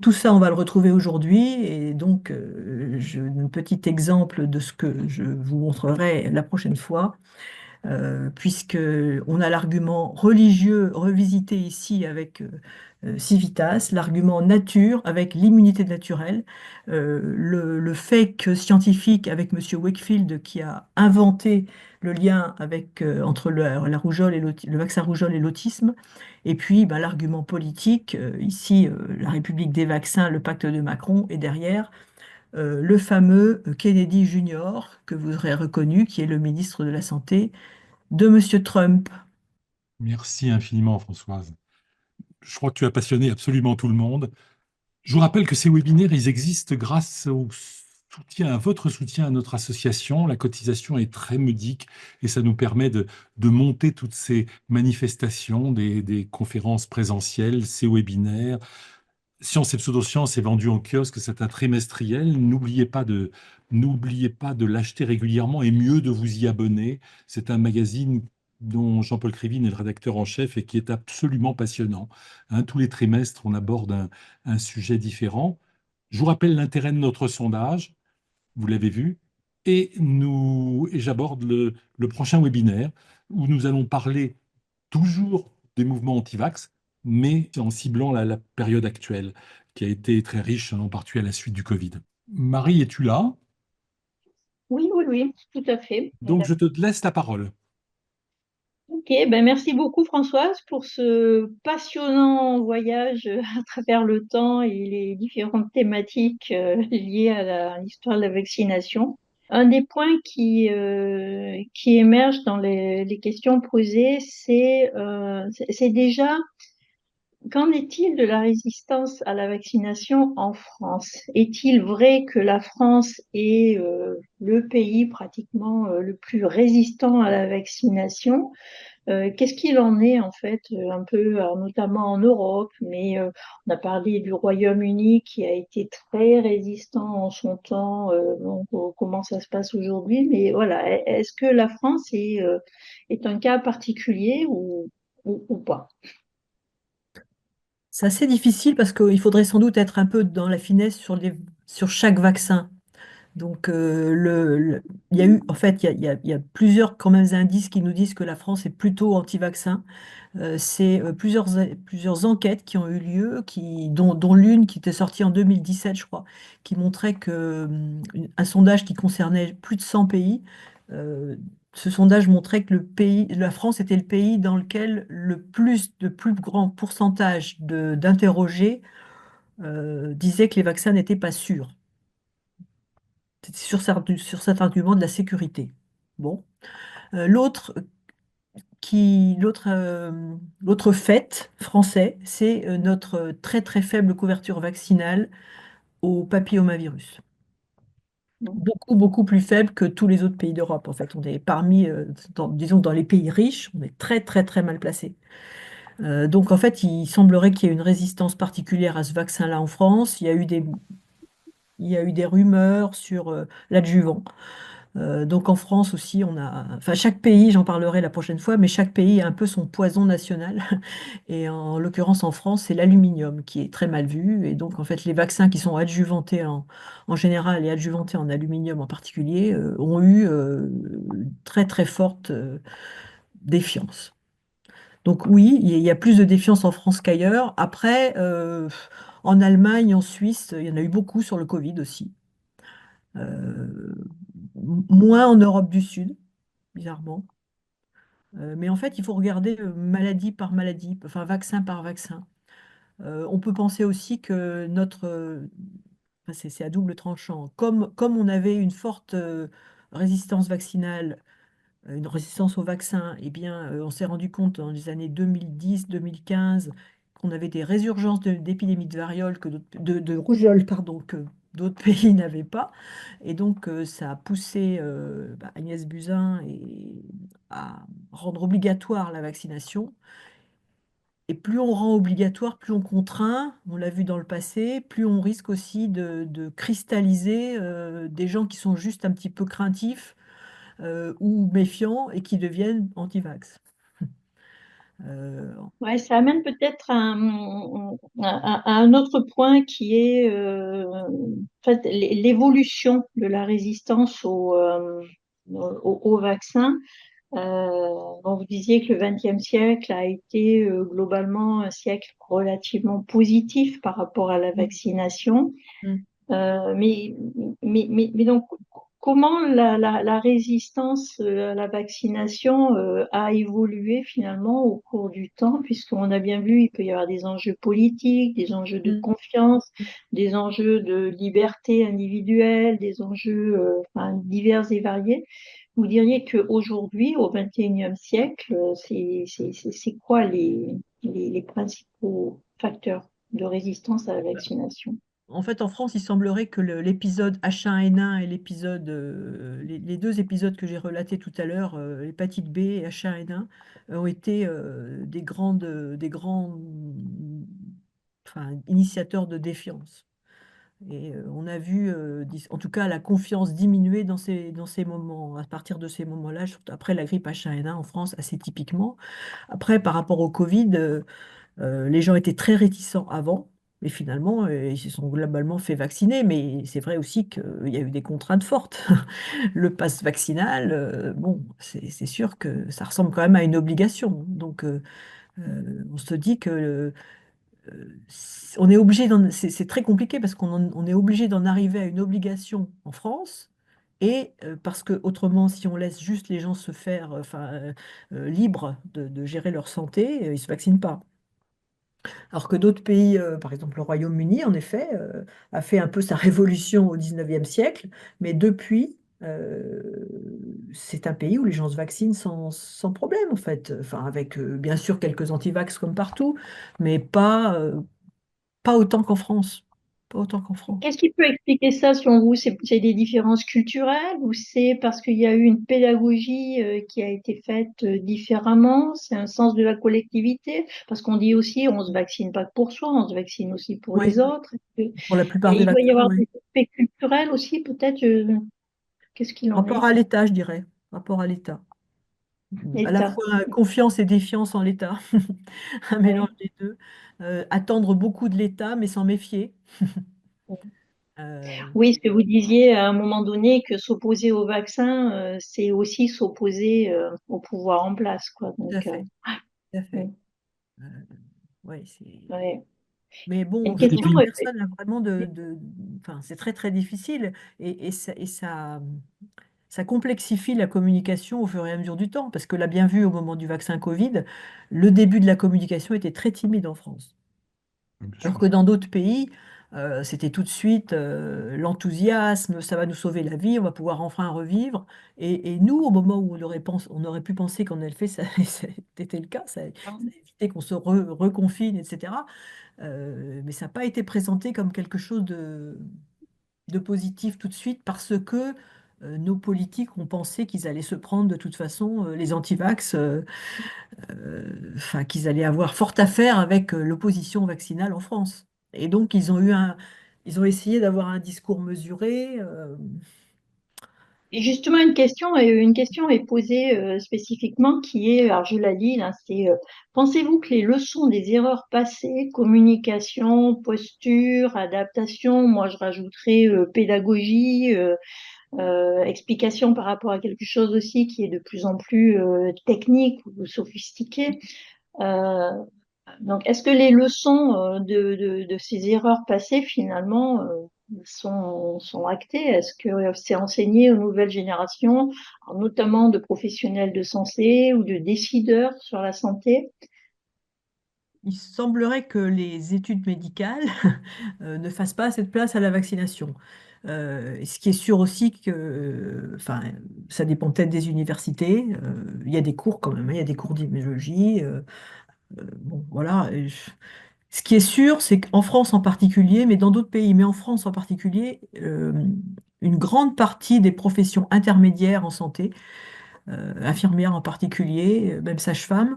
Tout ça, on va le retrouver aujourd'hui, et donc un petit exemple de ce que je vous montrerai la prochaine fois puisque on a l'argument religieux revisité ici avec Civitas, l'argument nature avec l'immunité naturelle, le fake scientifique avec Monsieur Wakefield qui a inventé le lien entre la rougeole et le vaccin rougeole et l'autisme, et puis ben, l'argument politique, ici la République des vaccins, le pacte de Macron, et derrière le fameux Kennedy Junior que vous aurez reconnu, qui est le ministre de la Santé de Monsieur Trump. Merci infiniment, Françoise. Je crois que tu as passionné absolument tout le monde. Je vous rappelle que ces webinaires, ils existent grâce au votre soutien à notre association. La cotisation est très modique et ça nous permet de monter toutes ces manifestations, des conférences présentielles, ces webinaires. Science et pseudosciences est vendu en kiosque, c'est un trimestriel. N'oubliez pas de l'acheter régulièrement et mieux de vous y abonner. C'est un magazine dont Jean-Paul Krivine est le rédacteur en chef et qui est absolument passionnant. Hein, tous les trimestres, on aborde un sujet différent. Je vous rappelle l'intérêt de notre sondage, vous l'avez vu, et j'aborde le prochain webinaire où nous allons parler toujours des mouvements anti-vax, mais en ciblant la période actuelle, qui a été très riche, en particulier à la suite du Covid. Marie, es-tu là? Oui, oui, oui, tout à fait. Donc, je te laisse la parole. Ok, ben merci beaucoup Françoise pour ce passionnant voyage à travers le temps et les différentes thématiques liées à l'histoire de la vaccination. Un des points qui émerge dans les questions posées, c'est déjà qu'en est-il de la résistance à la vaccination en France? Est-il vrai que la France est le pays pratiquement le plus résistant à la vaccination? Qu'est-ce qu'il en est en fait, un peu, alors, notamment en Europe, mais on a parlé du Royaume-Uni qui a été très résistant en son temps, donc comment ça se passe aujourd'hui, mais voilà, est-ce que la France est un cas particulier ou pas? C'est assez difficile parce qu'il faudrait sans doute être un peu dans la finesse sur chaque vaccin. Donc, il y a eu, en fait, il y a plusieurs quand même indices qui nous disent que la France est plutôt anti-vaccin. C'est plusieurs enquêtes qui ont eu lieu, dont l'une qui était sortie en 2017, je crois, qui montrait que un sondage qui concernait plus de 100 pays, euh, ce sondage montrait que la France était le pays dans lequel le plus grand pourcentage d'interrogés disaient que les vaccins n'étaient pas sûrs. C'était sur cet argument de la sécurité. Bon. L'autre l'autre fait français, c'est notre très très faible couverture vaccinale au papillomavirus. Beaucoup, beaucoup plus faible que tous les autres pays d'Europe. En fait, on est parmi, disons, dans les pays riches, on est très très très mal placé. Donc en fait, il semblerait qu'il y ait une résistance particulière à ce vaccin-là en France. Il y a eu des rumeurs sur l'adjuvant. Donc en France aussi, enfin chaque pays, j'en parlerai la prochaine fois, mais chaque pays a un peu son poison national. Et en l'occurrence en France, c'est l'aluminium qui est très mal vu. Et donc en fait, les vaccins qui sont adjuvantés en général et adjuvantés en aluminium en particulier ont eu très très forte défiance. Donc oui, il y a plus de défiance en France qu'ailleurs. Après, en Allemagne, en Suisse, il y en a eu beaucoup sur le Covid aussi. Euh, Moins en Europe du Sud, bizarrement. Mais en fait, il faut regarder maladie par maladie, enfin vaccin par vaccin. On peut penser aussi que enfin, c'est à double tranchant. Comme on avait une forte résistance vaccinale, une résistance au vaccin, eh bien, on s'est rendu compte dans les années 2010-2015 qu'on avait des résurgences d'épidémies de variole, de rougeole, pardon, que d'autres pays n'avaient pas. Et donc, ça a poussé Agnès Buzyn à rendre obligatoire la vaccination. Et plus on rend obligatoire, plus on contraint, on l'a vu dans le passé, plus on risque aussi de cristalliser des gens qui sont juste un petit peu craintifs ou méfiants et qui deviennent anti-vax. Euh, Ouais, ça amène peut-être à un autre point qui est en fait, l'évolution de la résistance au vaccin. Bon, vous disiez que le XXe siècle a été globalement un siècle relativement positif par rapport à la vaccination. Mm. Mais donc, comment la résistance à la vaccination a évolué finalement au cours du temps, puisqu'on a bien vu, il peut y avoir des enjeux politiques, des enjeux de Mm. confiance, des enjeux de liberté individuelle, des enjeux enfin, divers et variés. Vous diriez qu'aujourd'hui, au XXIe siècle, c'est quoi les principaux facteurs de résistance à la vaccination? En fait, en France, il semblerait que l'épisode H1N1 et l'épisode, les deux épisodes que j'ai relatés tout à l'heure, l'hépatite B et H1N1, ont été des grands enfin, initiateurs de défiance. Et on a vu, en tout cas, la confiance diminuer dans ces moments, à partir de ces moments-là, surtout après la grippe H1N1 en France, assez typiquement. Après, par rapport au Covid, les gens étaient très réticents avant, et finalement, ils se sont globalement fait vacciner. Mais c'est vrai aussi qu'il y a eu des contraintes fortes. Le pass vaccinal, bon, c'est sûr que ça ressemble quand même à une obligation. Donc, on se dit que on est obligé c'est très compliqué parce on est obligé d'en arriver à une obligation en France. Et parce que autrement, si on laisse juste les gens se faire, libres de gérer leur santé, ils ne se vaccinent pas. Alors que d'autres pays, par exemple le Royaume-Uni, en effet, a fait un peu sa révolution au 19e siècle, mais depuis, c'est un pays où les gens se vaccinent sans problème, en fait. Enfin, avec bien sûr quelques antivax comme partout, mais pas autant qu'en France. Pas autant qu'en France. Qu'est-ce qui peut expliquer ça selon vous? C'est des différences culturelles ou c'est parce qu'il y a eu une pédagogie qui a été faite différemment? C'est un sens de la collectivité? Parce qu'on dit aussi on se vaccine pas que pour soi, on se vaccine aussi pour Oui, les autres. pour la plupart Et des il doit y vaccins, avoir oui. des aspects culturels aussi, peut-être. Qu'est-ce qu'il en Rapport est? à l'État, je dirais. Rapport à l'État. À la L'État. fois confiance et défiance en l'État, un mélange Ouais. des deux. Attendre beaucoup de l'État, mais s'en méfier. Euh, Oui, ce que vous disiez à un moment donné, que s'opposer au vaccin, c'est aussi s'opposer au pouvoir en place, quoi. Tout à Donc, fait, tout à fait. ouais, Euh, ouais, c'est... ouais. Mais bon, Une Et question. puis, personne n'a vraiment Enfin, c'est très très difficile ça complexifie la communication au fur et à mesure du temps, parce que l'a bien vu au moment du vaccin Covid, le début de la communication était très timide en France. bien Alors sûr. que dans d'autres pays, c'était tout de suite l'enthousiasme, ça va nous sauver la vie, on va pouvoir enfin revivre. Et nous, au moment où on aurait pu penser qu'en effet, c'était le cas, ça a évité qu'on se reconfine, etc. Mais ça n'a pas été présenté comme quelque chose de positif tout de suite parce que nos politiques ont pensé qu'ils allaient se prendre de toute façon, les antivax, enfin, qu'ils allaient avoir fort à faire avec l'opposition vaccinale en France. Et donc, ils ont essayé d'avoir un discours mesuré. Et justement, une question est posée spécifiquement qui est, alors je la lis là, c'est pensez-vous que les leçons des erreurs passées, communication, posture, adaptation, moi je rajouterais pédagogie, explication par rapport à quelque chose aussi qui est de plus en plus technique ou sophistiqué, euh, donc, est-ce que les leçons de ces erreurs passées, finalement, sont actées? Est-ce que c'est enseigné aux nouvelles générations, alors notamment de professionnels de santé ou de décideurs sur la santé? Il semblerait que les études médicales ne fassent pas assez de place à la vaccination. Ce qui est sûr aussi que, enfin, ça dépend peut-être des universités. Il y a des cours quand même, hein, il y a des cours d'immunologie. Bon, voilà. Ce qui est sûr, c'est qu'en France en particulier, mais dans d'autres pays, mais en France en particulier, une grande partie des professions intermédiaires en santé, infirmières en particulier, même sages-femmes,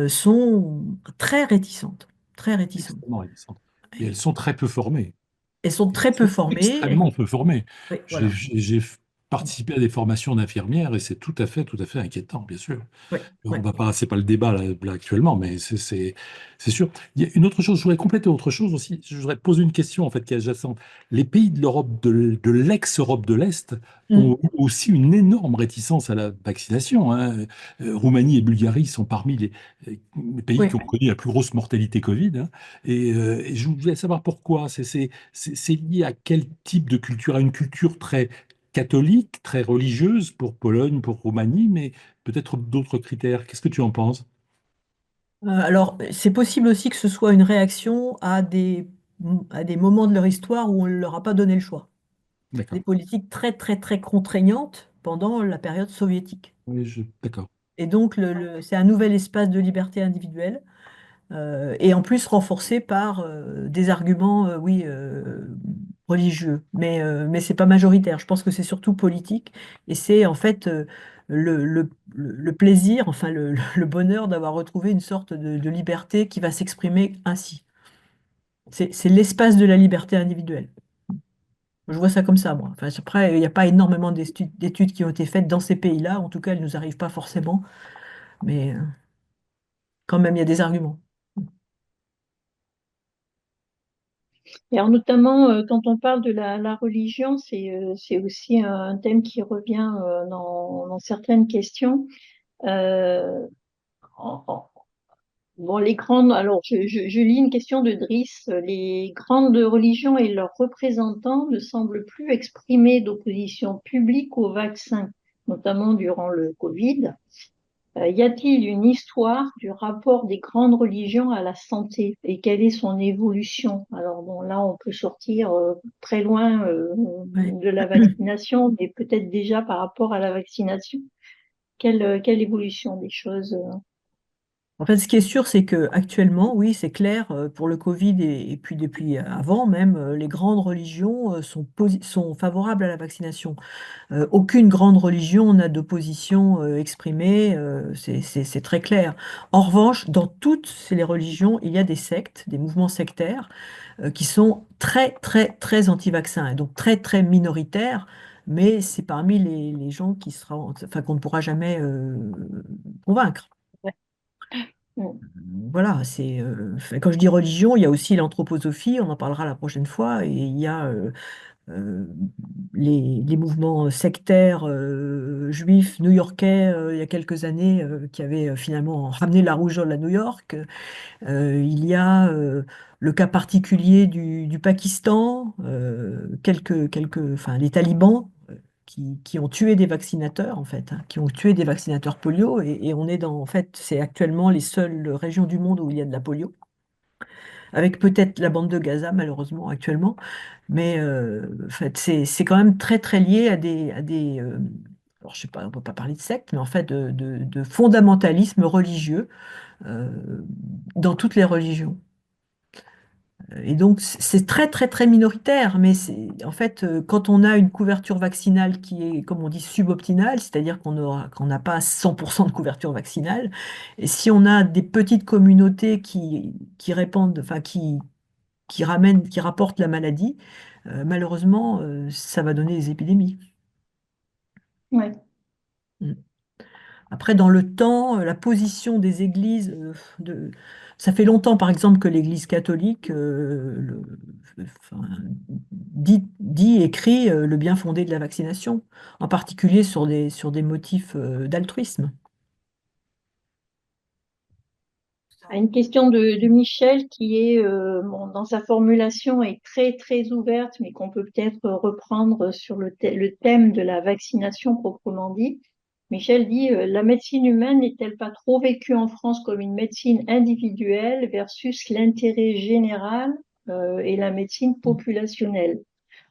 sont très réticentes, très réticentes. Extrêmement réticentes. Et elles Et sont très peu formées. elles sont Elles très peu sont formées. extrêmement peu formées. Oui, J'ai voilà. j'ai participé à des formations d'infirmières et c'est tout à fait inquiétant, bien sûr. Oui, On oui. va pas, c'est pas le débat là, actuellement, mais c'est sûr. Il y a une autre chose, je voudrais compléter autre chose aussi. Je voudrais poser une question en fait qui est adjacente. Les pays de l'Europe, de l'ex-Europe de l'Est, Mm. ont aussi une énorme réticence à la vaccination, hein. Roumanie et Bulgarie sont parmi les pays Oui. qui ont connu la plus grosse mortalité Covid, hein. Et je voulais savoir pourquoi. C'est lié à quel type de culture? À une culture très catholique, très religieuse pour Pologne, pour Roumanie, mais peut-être d'autres critères. Qu'est-ce que tu en penses? Alors, c'est possible aussi que ce soit une réaction à des moments de leur histoire où on ne leur a pas donné le choix. Des D'accord. politiques très, très, très contraignantes pendant la période soviétique. Oui, d'accord. Et donc, c'est un nouvel espace de liberté individuelle. et en plus renforcés par des arguments, oui, religieux. Mais c'est pas majoritaire. Je pense que c'est surtout politique. Et c'est en fait le plaisir, enfin le bonheur d'avoir retrouvé une sorte de liberté qui va s'exprimer ainsi. C'est l'espace de la liberté individuelle. Je vois ça comme ça, moi. Enfin, après, il n'y a pas énormément d'études qui ont été faites dans ces pays-là. En tout cas, elles ne nous arrivent pas forcément. Mais quand même, il y a des arguments. Et alors notamment, quand on parle de la religion, c'est aussi un thème qui revient dans certaines questions. Euh, en- en- bon, les grandes, alors je lis une question de Driss. Les grandes religions et leurs représentants ne semblent plus exprimer d'opposition publique au vaccin, notamment durant le Covid. Y a-t-il une histoire du rapport des grandes religions à la santé et quelle est son évolution? Alors bon, là, on peut sortir très loin Ouais. de la vaccination, mais peut-être déjà par rapport à la vaccination. Quelle évolution des choses? En fait, ce qui est sûr, c'est que actuellement, oui, c'est clair, pour le Covid et puis depuis avant même, les grandes religions sont favorables à la vaccination. Aucune grande religion n'a d'opposition exprimée, c'est très clair. En revanche, dans toutes les religions, il y a des sectes, des mouvements sectaires qui sont très, très, très anti-vaccins, et donc très, très minoritaires, mais c'est parmi les gens enfin, qu'on ne pourra jamais convaincre. Ouais. Mm. Voilà, enfin, quand je dis religion, il y a aussi l'anthroposophie, on en parlera la prochaine fois, et il y a euh, les mouvements sectaires juifs new-yorkais il y a quelques années qui avaient finalement ramené la rougeole à New York. Il y a le cas particulier du Pakistan, enfin, les talibans qui ont tué des vaccinateurs, en fait, hein, qui ont tué des vaccinateurs polio. Et on est en fait, c'est actuellement les seules régions du monde où il y a de la polio, avec peut-être la bande de Gaza, malheureusement, actuellement. Mais en fait, c'est quand même très, très lié à des alors, je sais pas, on ne peut pas parler de secte, mais en fait, de fondamentalisme religieux euh, dans toutes les religions. Et donc, c'est très, très, très minoritaire, mais en fait, quand on a une couverture vaccinale qui est, comme on dit, suboptimale, c'est-à-dire qu'on n'a pas 100% de couverture vaccinale, et si on a des petites communautés qui répandent, enfin, qui rapportent la maladie, malheureusement, ça va donner des épidémies. Ouais. Mm. Après, dans le temps, la position des églises, ça fait longtemps, par exemple, que l'Église catholique enfin, écrit le bien fondé de la vaccination, en particulier sur des motifs d'altruisme. Une question de Michel qui est, bon, dans sa formulation, est très très ouverte, mais qu'on peut peut-être reprendre sur le thème de la vaccination proprement dit. Michel dit, la médecine humaine n'est-elle pas trop vécue en France comme une médecine individuelle versus l'intérêt général, et la médecine populationnelle?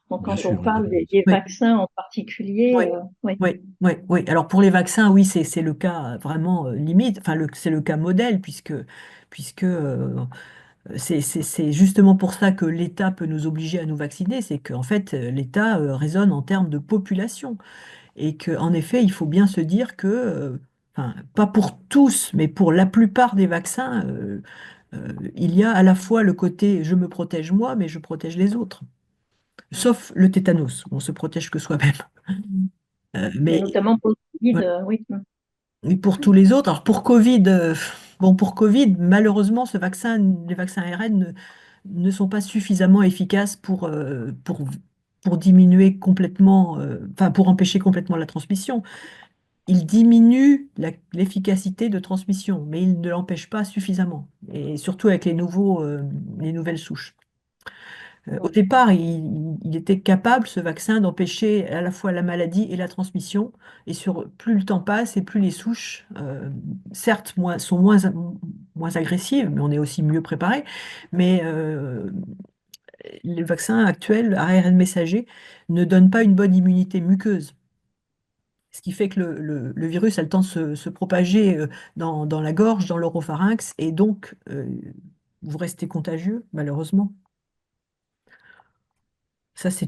Donc Bien quand on sûr. parle des Oui, vaccins en particulier, oui, oui. oui, oui, oui. Alors pour les vaccins, oui, c'est le cas vraiment limite, enfin c'est le cas modèle, puisque c'est justement pour ça que l'État peut nous obliger à nous vacciner, c'est qu'en fait, l'État raisonne en termes de population. Et qu'en effet, il faut bien se dire que, enfin, pas pour tous, mais pour la plupart des vaccins, il y a à la fois le côté je me protège moi, mais je protège les autres. Sauf le tétanos, où on se protège que soi-même. Mais Mais notamment pour le Covid, voilà. oui. Et pour tous les autres, alors pour Covid, bon, pour Covid, malheureusement, les vaccins ARN ne sont pas suffisamment efficaces pour diminuer complètement, enfin, pour empêcher complètement la transmission. Ils diminuent l'efficacité de transmission, mais ils ne l'empêchent pas suffisamment, et surtout avec les nouvelles souches. Au départ, il était capable, ce vaccin, d'empêcher à la fois la maladie et la transmission. Et plus le temps passe et plus les souches, certes, sont moins agressives, mais on est aussi mieux préparé. Mais les vaccins actuels, ARN messager, ne donnent pas une bonne immunité muqueuse. Ce qui fait que le virus a le temps de se propager dans la gorge, dans l'oropharynx, et donc vous restez contagieux, malheureusement. Ça, c'est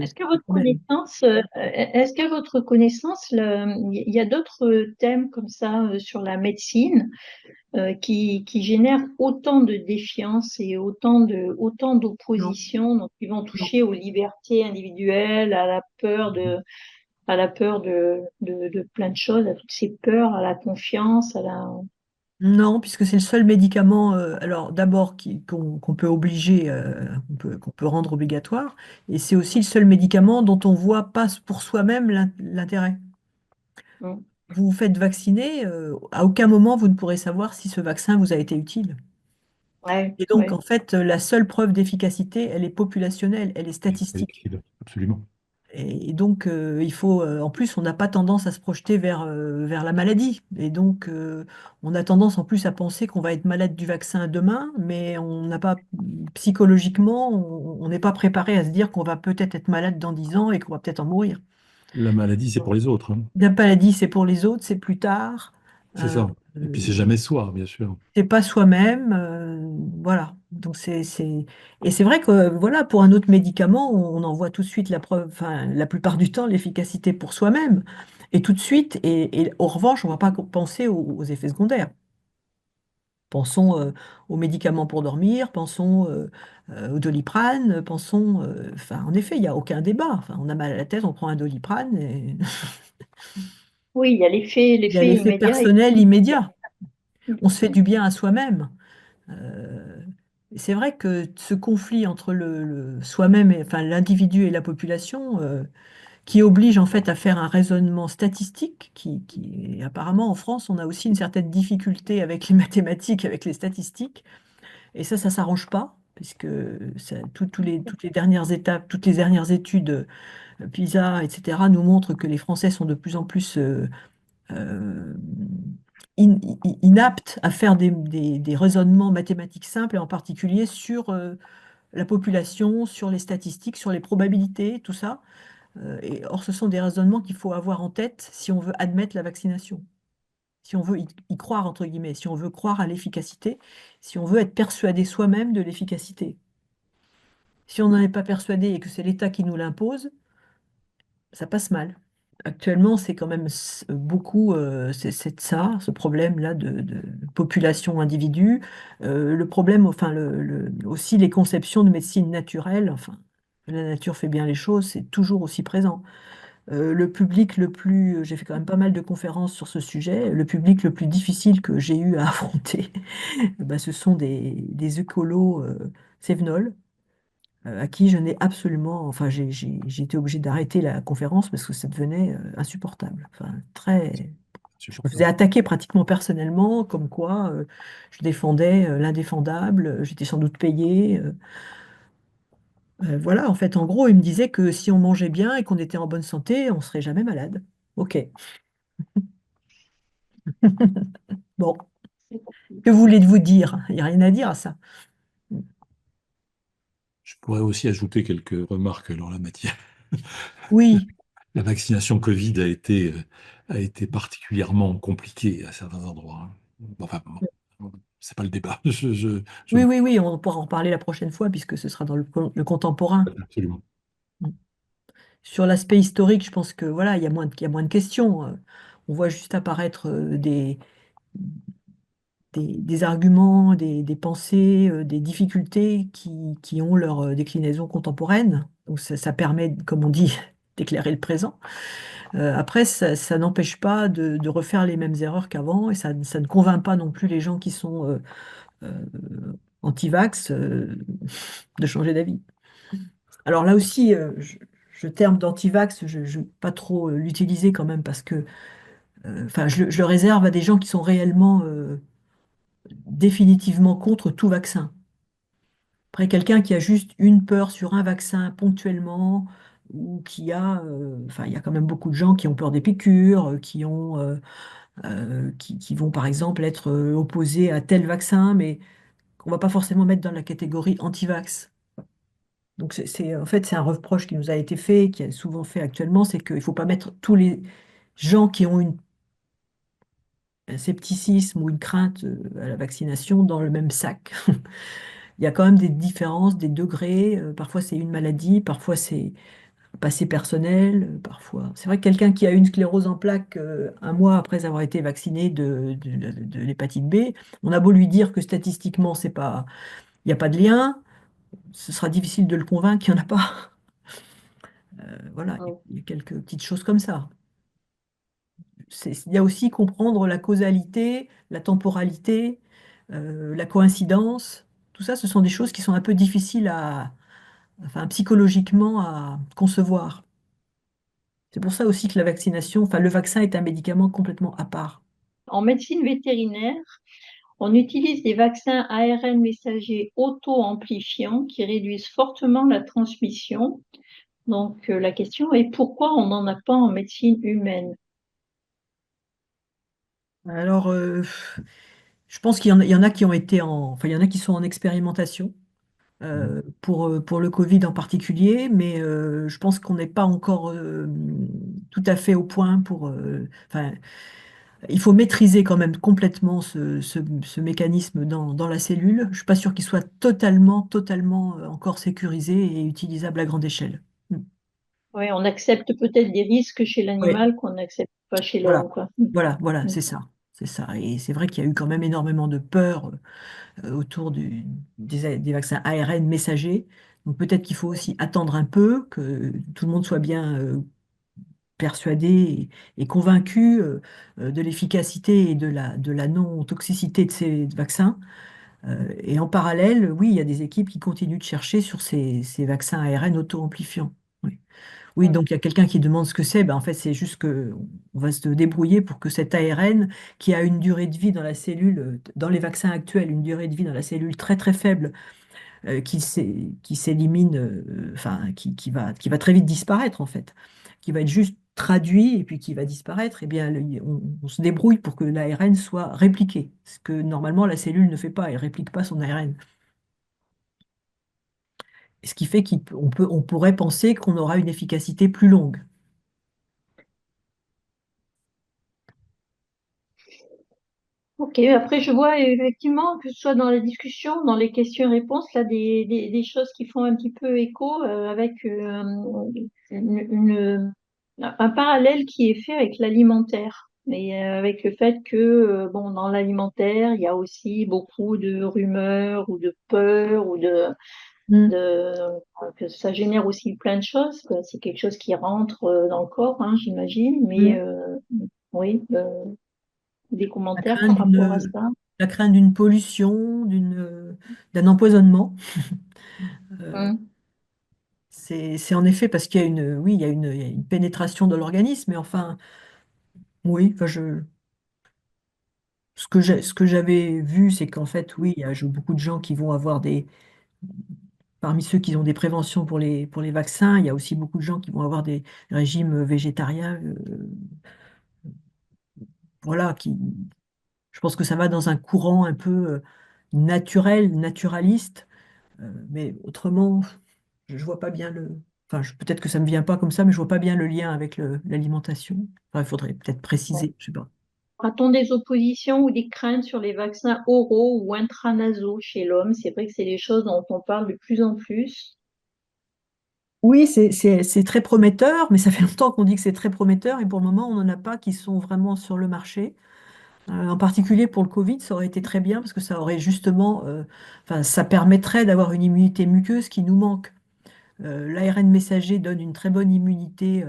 Est-ce qu'à un votre problème. connaissance, est-ce qu'à votre connaissance, il y a d'autres thèmes comme ça sur la médecine qui génèrent autant de défiance et autant Non, d'opposition, donc qui vont non. toucher aux libertés individuelles, à la peur de plein de choses, à toutes ces peurs, à la confiance, à la... Non, puisque c'est le seul médicament, alors d'abord qu'on peut obliger, qu'on peut rendre obligatoire, et c'est aussi le seul médicament dont on voit pas pour soi-même l'intérêt. Mm. Vous vous faites vacciner, à aucun moment vous ne pourrez savoir si ce vaccin vous a été utile. Ouais, Et donc, ouais. en fait, la seule preuve d'efficacité, elle est populationnelle, elle est statistique. Absolument. Et donc, il faut, en plus, on n'a pas tendance à se projeter vers la maladie. Et donc, on a tendance en plus à penser qu'on va être malade du vaccin demain, mais on n'a pas, psychologiquement, on n'est pas préparé à se dire qu'on va peut-être être malade dans 10 ans et qu'on va peut-être en mourir. La maladie, c'est pour les autres, hein. La maladie, c'est pour les autres, c'est plus tard. C'est Euh, ça. Et puis c'est euh, jamais soi, bien sûr. c'est pas soi-même, voilà. Donc et c'est vrai que voilà, pour un autre médicament, on en voit tout de suite la preuve, enfin la plupart du temps l'efficacité pour soi-même, et tout de suite. Et en revanche, on ne va pas penser aux effets secondaires. Pensons aux médicaments pour dormir, pensons au Doliprane, pensons, enfin en effet, il n'y a aucun débat. Enfin, on a mal à la tête, on prend un Doliprane et Oui, il y a il y a l'effet l'effet immédiat. personnel immédiat. On se fait du bien à soi-même. Euh, c'est vrai que ce conflit entre soi-même, enfin l'individu et la population, qui oblige en fait à faire un raisonnement statistique, apparemment en France, on a aussi une certaine difficulté avec les mathématiques, avec les statistiques, et ça s'arrange pas, puisque toutes les dernières étapes, toutes les dernières études, PISA, etc., nous montrent que les Français sont de plus en plus euh, inaptes à faire des raisonnements mathématiques simples, et en particulier sur la population, sur les statistiques, sur les probabilités, tout ça. Or, ce sont des raisonnements qu'il faut avoir en tête si on veut admettre la vaccination, si on veut y croire, entre guillemets, si on veut croire à l'efficacité, si on veut être persuadé soi-même de l'efficacité. Si on n'en est pas persuadé et que c'est l'État qui nous l'impose, ça passe mal. Actuellement, c'est quand même beaucoup, c'est de ça, ce problème-là de population-individu. Le problème, enfin, aussi les conceptions de médecine naturelle, enfin, la nature fait bien les choses, c'est toujours aussi présent. Le public le plus, j'ai fait quand même pas mal de conférences sur ce sujet, le public le plus difficile que j'ai eu à affronter, bah, ce sont des écolos cévenols, à qui je n'ai absolument, enfin j'ai été obligée d'arrêter la conférence parce que ça devenait insupportable. Enfin, je me faisais Insupportable. attaquer pratiquement personnellement, comme quoi je défendais l'indéfendable, j'étais sans doute payée. Voilà, en fait, en gros, il me disait que si on mangeait bien et qu'on était en bonne santé, on serait jamais malade. Ok, bon, que voulez-vous dire? Il n'y a rien à dire à ça. Je pourrais aussi ajouter quelques remarques dans la matière. Oui, La vaccination Covid a été particulièrement compliquée à certains endroits, hein. Enfin, bon, c'est pas le débat. Je oui, oui, oui, on pourra en reparler la prochaine fois puisque ce sera dans le contemporain. absolument. Sur l'aspect historique, je pense que voilà, il y a moins de questions. On voit juste apparaître des arguments, des pensées, des difficultés qui ont leur déclinaison contemporaine. Donc ça permet, comme on dit, d'éclairer le présent. Après, ça n'empêche pas de refaire les mêmes erreurs qu'avant, et ça ne convainc pas non plus les gens qui sont euh, anti-vax de changer d'avis. Alors là aussi, terme d'anti-vax, je ne veux pas trop l'utiliser quand même parce que enfin, je le réserve à des gens qui sont réellement définitivement contre tout vaccin. Après, quelqu'un qui a juste une peur sur un vaccin ponctuellement, ou enfin, il y a quand même beaucoup de gens qui ont peur des piqûres, qui vont par exemple être opposés à tel vaccin, mais qu'on va pas forcément mettre dans la catégorie anti-vax. Donc en fait, c'est un reproche qui nous a été fait, qui est souvent fait actuellement, c'est qu'il ne faut pas mettre gens qui ont un scepticisme ou une crainte à la vaccination dans le même sac. Il y a quand même des différences, des degrés. Parfois, c'est une maladie, parfois, c'est un passé personnel, parfois. C'est vrai que quelqu'un qui a une sclérose en plaques un mois après avoir été vacciné de l'hépatite B, on a beau lui dire que statistiquement, c'est pas, il n'y a pas de lien, ce sera difficile de le convaincre qu'il n'y en a pas. Voilà, Mm. il y a quelques petites choses comme ça. Il y a aussi comprendre la causalité, la temporalité, la coïncidence. Tout ça, ce sont des choses qui sont un peu difficiles enfin, psychologiquement à concevoir. C'est pour ça aussi que la vaccination, enfin, le vaccin est un médicament complètement à part. En médecine vétérinaire, on utilise des vaccins ARN messagers auto-amplifiants qui réduisent fortement la transmission. Donc, la question est pourquoi on n'en a pas en médecine humaine? Alors, je pense il y en a qui ont été enfin, il y en a qui sont en expérimentation pour le Covid en particulier, mais je pense qu'on n'est pas encore tout à fait au point enfin, il faut maîtriser quand même complètement ce mécanisme dans la cellule. Je ne suis pas sûre qu'il soit totalement encore sécurisé et utilisable à grande échelle. Mm. Oui, on accepte peut-être des risques chez Ouais, l'animal qu'on n'accepte pas chez l'homme, voilà, quoi. voilà, Mm. c'est ça. C'est ça. Et c'est vrai qu'il y a eu quand même énormément de peur autour des vaccins ARN messagers. Donc peut-être qu'il faut aussi attendre un peu, que tout le monde soit bien persuadé et convaincu de l'efficacité et de la non-toxicité de ces vaccins. Et en parallèle, oui, il y a des équipes qui continuent de chercher sur ces vaccins ARN auto-amplifiants. Oui. Oui, Mm. donc il y a quelqu'un qui demande ce que c'est. Ben, en fait, c'est juste que on va se débrouiller pour que cet ARN, qui a une durée de vie dans la cellule, dans les vaccins actuels, une durée de vie dans la cellule très très faible, qui s'élimine, enfin, qui va très vite disparaître en fait, qui va être juste traduit et puis qui va disparaître, eh bien, on se débrouille pour que l'ARN soit répliqué, ce que normalement la cellule ne fait pas, elle ne réplique pas son ARN. Ce qui fait on pourrait penser qu'on aura une efficacité plus longue. Ok, après je vois effectivement que ce soit dans la discussion, dans les questions-réponses, là des choses qui font un petit peu écho avec un parallèle qui est fait avec l'alimentaire. Mais avec le fait que bon, dans l'alimentaire, il y a aussi beaucoup de rumeurs ou de peurs ou Mm. de que ça génère aussi plein de choses, que c'est quelque chose qui rentre dans le corps, hein, j'imagine. Mais Mm. oui, des La commentaires crainte par rapport à ça. la crainte d'une pollution, d'un empoisonnement. Euh, Hum. c'est en effet parce qu'il y a oui, il y a une pénétration de l'organisme, mais enfin, oui, enfin, ce que j'avais vu, c'est qu'en fait, oui, il y a beaucoup de gens qui vont avoir parmi ceux qui ont des préventions pour les vaccins, il y a aussi beaucoup de gens qui vont avoir des régimes végétariens, voilà, je pense que ça va dans un courant un peu naturaliste, mais autrement, je vois pas bien enfin, peut-être que ça me vient pas comme ça, mais je vois pas bien le lien avec l'alimentation. Enfin, il faudrait peut-être préciser, je sais pas. A-t-on des oppositions ou des craintes sur les vaccins oraux ou intranasaux chez l'homme? C'est vrai que c'est des choses dont on parle de plus en plus. Oui, c'est très prometteur, mais ça fait longtemps qu'on dit que c'est très prometteur et pour le moment, on n'en a pas qui sont vraiment sur le marché. En particulier pour le Covid, ça aurait été très bien parce que ça aurait justement, enfin, ça permettrait d'avoir une immunité muqueuse qui nous manque. L'ARN messager donne une très bonne immunité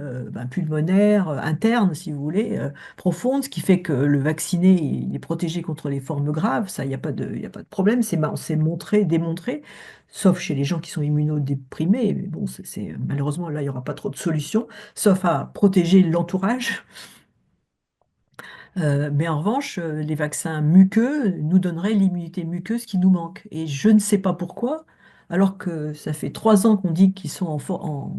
pulmonaire, interne, si vous voulez, profonde, ce qui fait que le vacciné, il est protégé contre les formes graves. Ça, il y a pas de problème. C'est montré, démontré, sauf chez les gens qui sont immunodéprimés. Mais bon, malheureusement, là, il n'y aura pas trop de solutions, sauf à protéger l'entourage. Mais en revanche, les vaccins muqueux nous donneraient l'immunité muqueuse qui nous manque. Et je ne sais pas pourquoi, alors que ça fait 3 ans qu'on dit qu'ils sont en-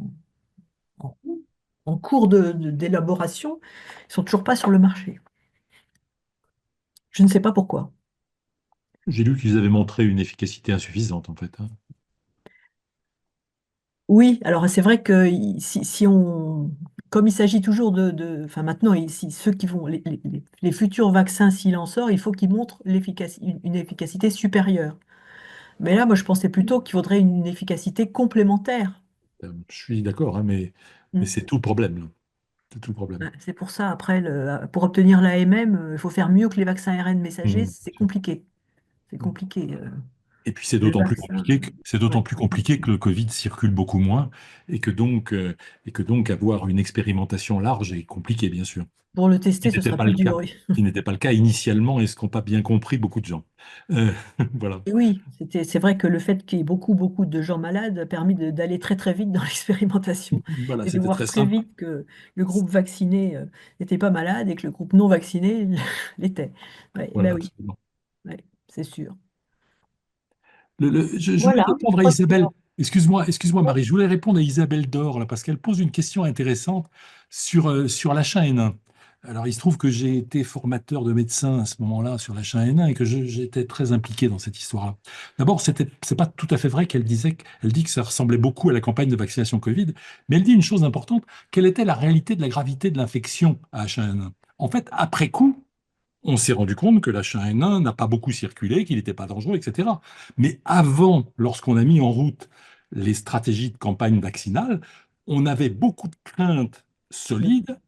en cours d'élaboration, ils sont toujours pas sur le marché. Je ne sais pas pourquoi. J'ai lu qu'ils avaient montré une efficacité insuffisante, en fait, hein. Oui, alors c'est vrai que si on comme il s'agit toujours enfin maintenant, ici, ceux qui vont, les futurs vaccins, s'il en sort, il faut qu'ils montrent une efficacité supérieure. Mais là, moi, je pensais plutôt qu'il faudrait une efficacité complémentaire. Je suis d'accord, hein, mais Mm. c'est tout le problème, là. C'est tout le problème. Ouais, c'est pour ça, après, pour obtenir l'AMM, il faut faire mieux que les vaccins ARN messagers. Mm. C'est compliqué. C'est compliqué. Et puis c'est Le d'autant plus vaccin. compliqué que c'est d'autant Ouais. plus compliqué que le Covid circule beaucoup moins et que donc avoir une expérimentation large est compliqué, bien sûr. Pour le Ce qui tester, ce n'était sera pas plus le cas, dur, oui. ce qui n'était pas le cas initialement et ce qu'ont pas bien compris beaucoup de gens. Euh, voilà. Et oui, c'est vrai que le fait qu'il y ait beaucoup, beaucoup de gens malades a permis d'aller très, très vite dans l'expérimentation Voilà, et de c'était voir très très simple. vite que le groupe vacciné n'était pas malade et que le groupe non vacciné l'était. Ouais, Voilà, ben oui, absolument. ouais, c'est sûr. Je voulais Voilà, je répondre à crois que Isabelle. Excuse-moi Marie, je voulais répondre à Isabelle Dor là, parce qu'elle pose une question intéressante sur l'H1N1. Alors, il se trouve que j'ai été formateur de médecin à ce moment-là sur l'H1N1 et que j'étais très impliqué dans cette histoire-là. D'abord, c'est pas tout à fait vrai qu'elle dit que ça ressemblait beaucoup à la campagne de vaccination Covid, mais elle dit une chose importante, quelle était la réalité de la gravité de l'infection à H1N1. En fait, après coup, on s'est rendu compte que l'H1N1 n'a pas beaucoup circulé, qu'il n'était pas dangereux, etc. Mais avant, lorsqu'on a mis en route les stratégies de campagne vaccinale, on avait beaucoup de craintes Mm, solides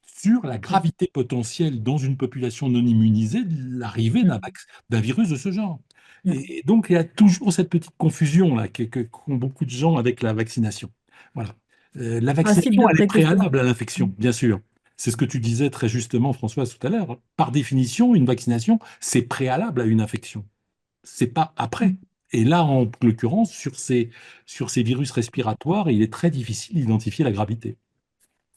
sur la mm, gravité potentielle dans une population non immunisée de l'arrivée mm, d'un virus de ce genre. mm. Et donc, il y a toujours cette petite confusion là qu'ont beaucoup de gens avec la vaccination. Voilà. La Principe vaccination, de elle est précaution. préalable à l'infection, bien sûr. C'est ce que tu disais très justement, Françoise, tout à l'heure. Par définition, une vaccination, c'est préalable à une infection. C'est pas après. Mm, Et là, en l'occurrence, sur ces virus respiratoires, il est très difficile d'identifier la gravité.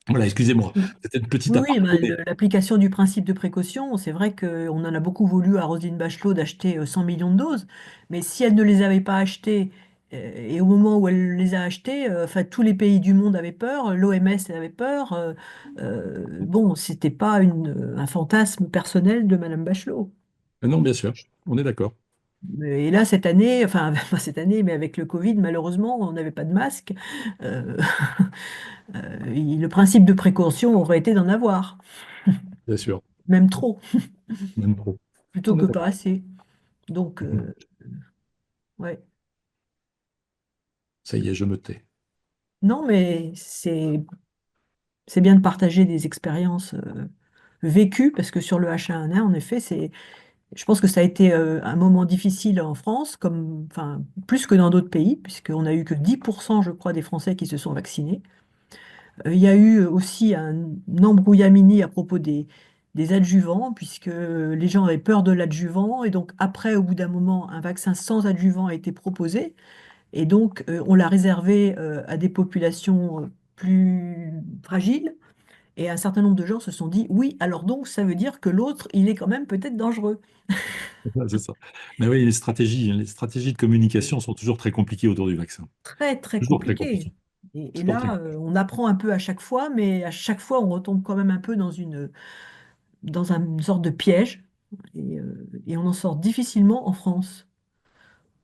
Voilà, excusez-moi. mm. C'était une petite Oui, oui, aparté, ben, mais l'application du principe de précaution, c'est vrai qu'on en a beaucoup voulu à Roselyne Bachelot d'acheter 100 millions de doses, mais si elle ne les avait pas achetées, et au moment où elle les a achetées, enfin, tous les pays du monde avaient peur, l'OMS avait peur, bon, c'était pas un fantasme personnel de Madame Bachelot. non, bien sûr, on est d'accord. Et là, cette année, enfin, pas cette année, mais avec le Covid, malheureusement, on n'avait pas de masque. Euh, le principe de précaution aurait été d'en avoir, Bien sûr, même trop, même trop. plutôt On est que d'accord. pas assez. Donc, Mhm. ouais. Ça y est, je me tais. Non, mais c'est bien de partager des expériences vécues, parce que sur le H1N1, en effet, je pense que ça a été un moment difficile en France, enfin, plus que dans d'autres pays, puisqu'on n'a eu que 10%, je crois, des Français qui se sont vaccinés. Il y a eu aussi un embrouillamini à propos des adjuvants, puisque les gens avaient peur de l'adjuvant, et donc après, au bout d'un moment, un vaccin sans adjuvant a été proposé. Et donc, on l'a réservé à des populations plus fragiles. Et un certain nombre de gens se sont dit, oui, alors donc, ça veut dire que l'autre, il est quand même peut-être dangereux. Ouais, c'est ça. Mais oui, les stratégies de communication sont toujours très compliquées autour du vaccin. Très, très Toujours très compliqué. compliquées. Et Toujours très là, compliquées. on apprend un peu à chaque fois, mais à chaque fois, on retombe quand même un peu dans une sorte de piège. Et on en sort difficilement en France.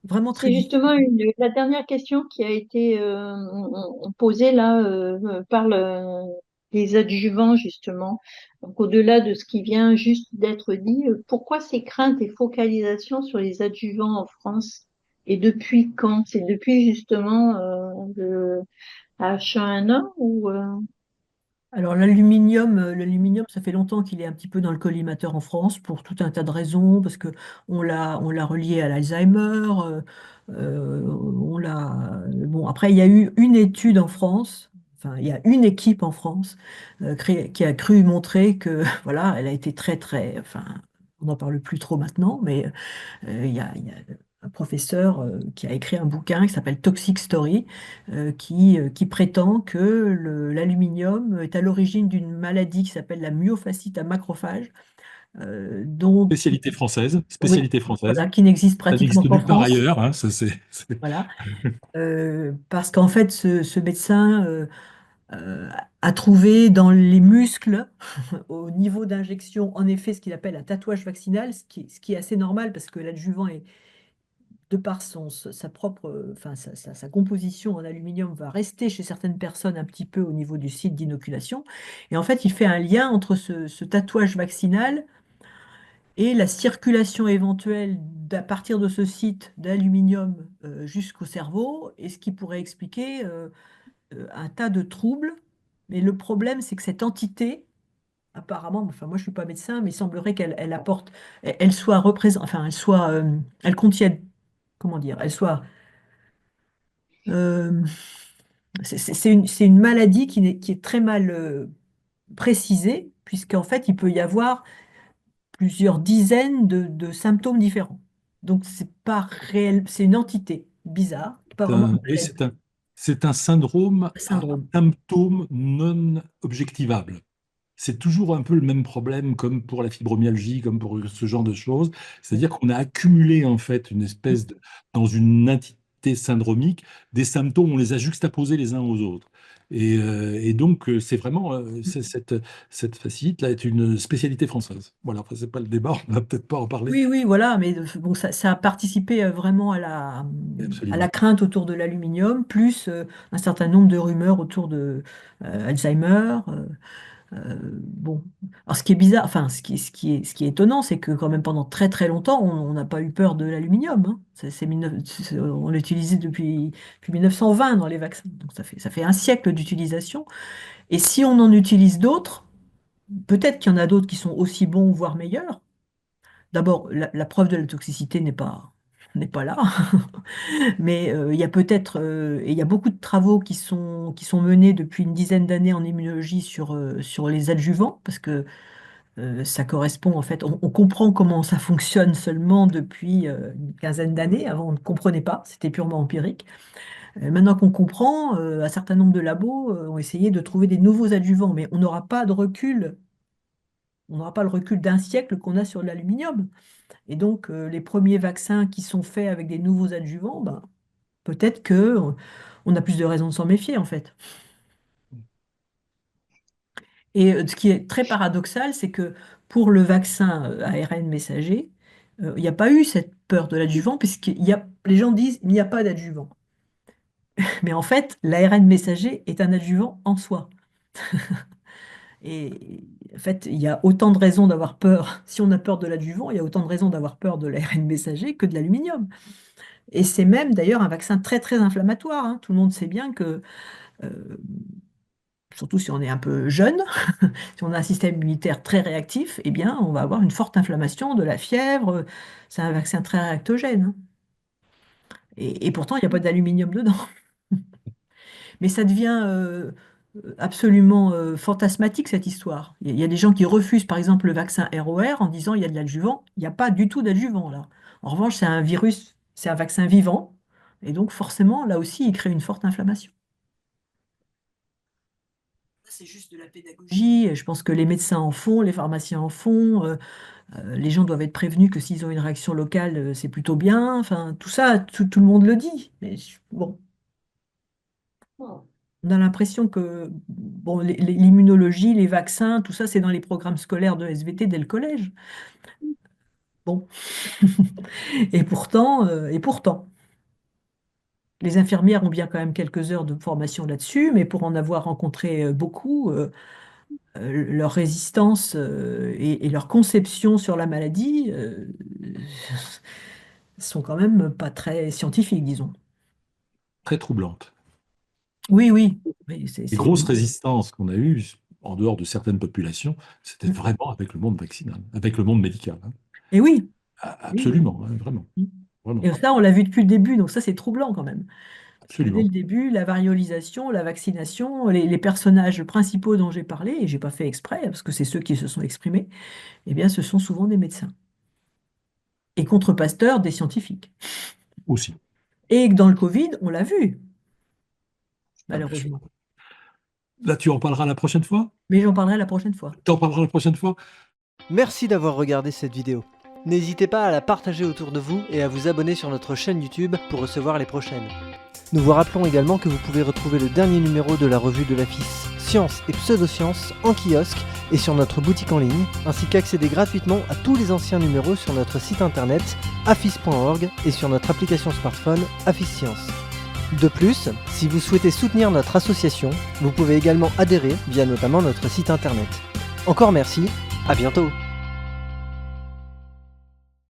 Vraiment très c'est justement difficile. la dernière question qui a été posée là par les adjuvants justement. Donc au-delà de ce qui vient juste d'être dit, pourquoi ces craintes et focalisations sur les adjuvants en France? Et depuis quand? C'est depuis justement le H1N1 ou Alors l'aluminium, ça fait longtemps qu'il est un petit peu dans le collimateur en France pour tout un tas de raisons, parce que on l'a relié à l'Alzheimer, bon, après, il y a eu une étude en France, enfin, il y a une équipe en France qui a cru montrer que, voilà, elle a été très, très, enfin, on n'en parle plus trop maintenant, mais il y a un professeur qui a écrit un bouquin qui s'appelle Toxic Story, qui prétend que l'aluminium est à l'origine d'une maladie qui s'appelle la myofascite à macrophages, dont, Spécialité française, oui, spécialité française. voilà, qui n'existe Ça pratiquement n'existe qu'en nulle part France. ailleurs, hein, Voilà. Parce qu'en fait, ce médecin euh, a trouvé dans les muscles, au niveau d'injection, en effet, ce qu'il appelle un tatouage vaccinal, ce qui est assez normal parce que l'adjuvant est de par sa propre, enfin, sa composition en aluminium, va rester chez certaines personnes un petit peu au niveau du site d'inoculation. Et en fait, il fait un lien entre ce tatouage vaccinal et la circulation éventuelle à partir de ce site d'aluminium jusqu'au cerveau, et ce qui pourrait expliquer un tas de troubles. Mais le problème, c'est que cette entité, apparemment, enfin moi je suis pas médecin, mais il semblerait qu'elle apporte, elle soit représente, enfin elle contienne, comment dire, elle soit, euh, c'est une maladie qui est très mal précisée, puisqu'en fait il peut y avoir plusieurs dizaines de symptômes différents. Donc c'est pas réel, c'est une entité bizarre, pas vraiment une Oui, maladie, c'est un syndrome un à syndrome. symptômes non objectivables. C'est toujours un peu le même problème comme pour la fibromyalgie, comme pour ce genre de choses. C'est-à-dire qu'on a accumulé en fait une espèce dans une entité syndromique, des symptômes, on les a juxtaposés les uns aux autres. Et donc, c'est vraiment cette fasciite-là est une spécialité française. Voilà, après, c'est pas le débat, on va peut-être pas en parler. Oui, oui, voilà, mais bon, ça a participé vraiment à la Absolument. crainte autour de l'aluminium, plus un certain nombre de rumeurs autour de Alzheimer. Bon, alors ce qui est bizarre, enfin, ce qui est étonnant, c'est que quand même pendant très très longtemps, on n'a pas eu peur de l'aluminium, hein. On l'utilisait depuis 1920 dans les vaccins, donc ça fait un siècle d'utilisation. Et si on en utilise d'autres, peut-être qu'il y en a d'autres qui sont aussi bons, voire meilleurs. D'abord, la preuve de la toxicité n'est pas là, mais il y a peut-être, et il y a beaucoup de travaux qui sont menés depuis une dizaine d'années en immunologie sur les adjuvants, parce que ça correspond, en fait, on comprend comment ça fonctionne seulement depuis une quinzaine d'années. Avant, on ne comprenait pas, c'était purement empirique. Maintenant qu'on comprend, un certain nombre de labos ont essayé de trouver des nouveaux adjuvants, mais on n'aura pas de recul, on n'aura pas le recul d'un siècle qu'on a sur l'aluminium. Et donc, les premiers vaccins qui sont faits avec des nouveaux adjuvants, ben, peut-être que on a plus de raisons de s'en méfier, en fait. Et ce qui est très paradoxal, c'est que pour le vaccin ARN messager, il n'y a pas eu cette peur de l'adjuvant, les gens disent il n'y a pas d'adjuvant. Mais en fait, l'ARN messager est un adjuvant en soi. Et en fait, il y a autant de raisons d'avoir peur. Si on a peur de l'adjuvant, il y a autant de raisons d'avoir peur de l'ARN messager que de l'aluminium. Et c'est même d'ailleurs un vaccin très très inflammatoire, hein. Tout le monde sait bien que, euh, surtout si on est un peu jeune, si on a un système immunitaire très réactif, eh bien on va avoir une forte inflammation, de la fièvre. C'est un vaccin très réactogène, hein. Et pourtant, il n'y a pas d'aluminium dedans. Mais ça devient absolument fantasmatique, cette histoire. Il y a des gens qui refusent, par exemple, le vaccin ROR en disant il y a de l'adjuvant. Il n'y a pas du tout d'adjuvant là. En revanche, c'est un virus, c'est un vaccin vivant. Et donc, forcément, là aussi, il crée une forte inflammation. C'est juste de la pédagogie. Je pense que les médecins en font, les pharmaciens en font. Les gens doivent être prévenus que s'ils ont une réaction locale, c'est plutôt bien. Enfin, tout ça, tout le monde le dit. Mais bon, on a l'impression que bon, l'immunologie, les vaccins, tout ça, c'est dans les programmes scolaires de SVT dès le collège. Bon, et pourtant, les infirmières ont bien quand même quelques heures de formation là-dessus, mais pour en avoir rencontré beaucoup, leur résistance et leur conception sur la maladie sont quand même pas très scientifiques, disons. Très troublante. Oui, oui, oui, Les grosses résistances qu'on a eues, en dehors de certaines populations, c'était vraiment avec le monde vaccinal, avec le monde médical, hein. Et oui, oui, Absolument, hein, vraiment, oui. vraiment, Et ça, on l'a vu depuis le début, donc ça, c'est troublant quand même. Parce que dès le absolument. début, la variolisation, la vaccination, les personnages principaux dont j'ai parlé, et j'ai pas fait exprès, parce que c'est ceux qui se sont exprimés, eh bien, ce sont souvent des médecins. Et contre Pasteur, des scientifiques. Aussi. Et que dans le Covid, on l'a vu, Ah, bien sûr. malheureusement. Là, tu en parleras la prochaine fois? Mais j'en parlerai la prochaine fois. Tu en parleras la prochaine fois? Merci d'avoir regardé cette vidéo. N'hésitez pas à la partager autour de vous et à vous abonner sur notre chaîne YouTube pour recevoir les prochaines. Nous vous rappelons également que vous pouvez retrouver le dernier numéro de la revue de la FIS sciences et pseudosciences en kiosque et sur notre boutique en ligne, ainsi qu'accéder gratuitement à tous les anciens numéros sur notre site internet afis.org et sur notre application smartphone Afis Science. De plus, si vous souhaitez soutenir notre association, vous pouvez également adhérer via notamment notre site internet. Encore merci, à bientôt!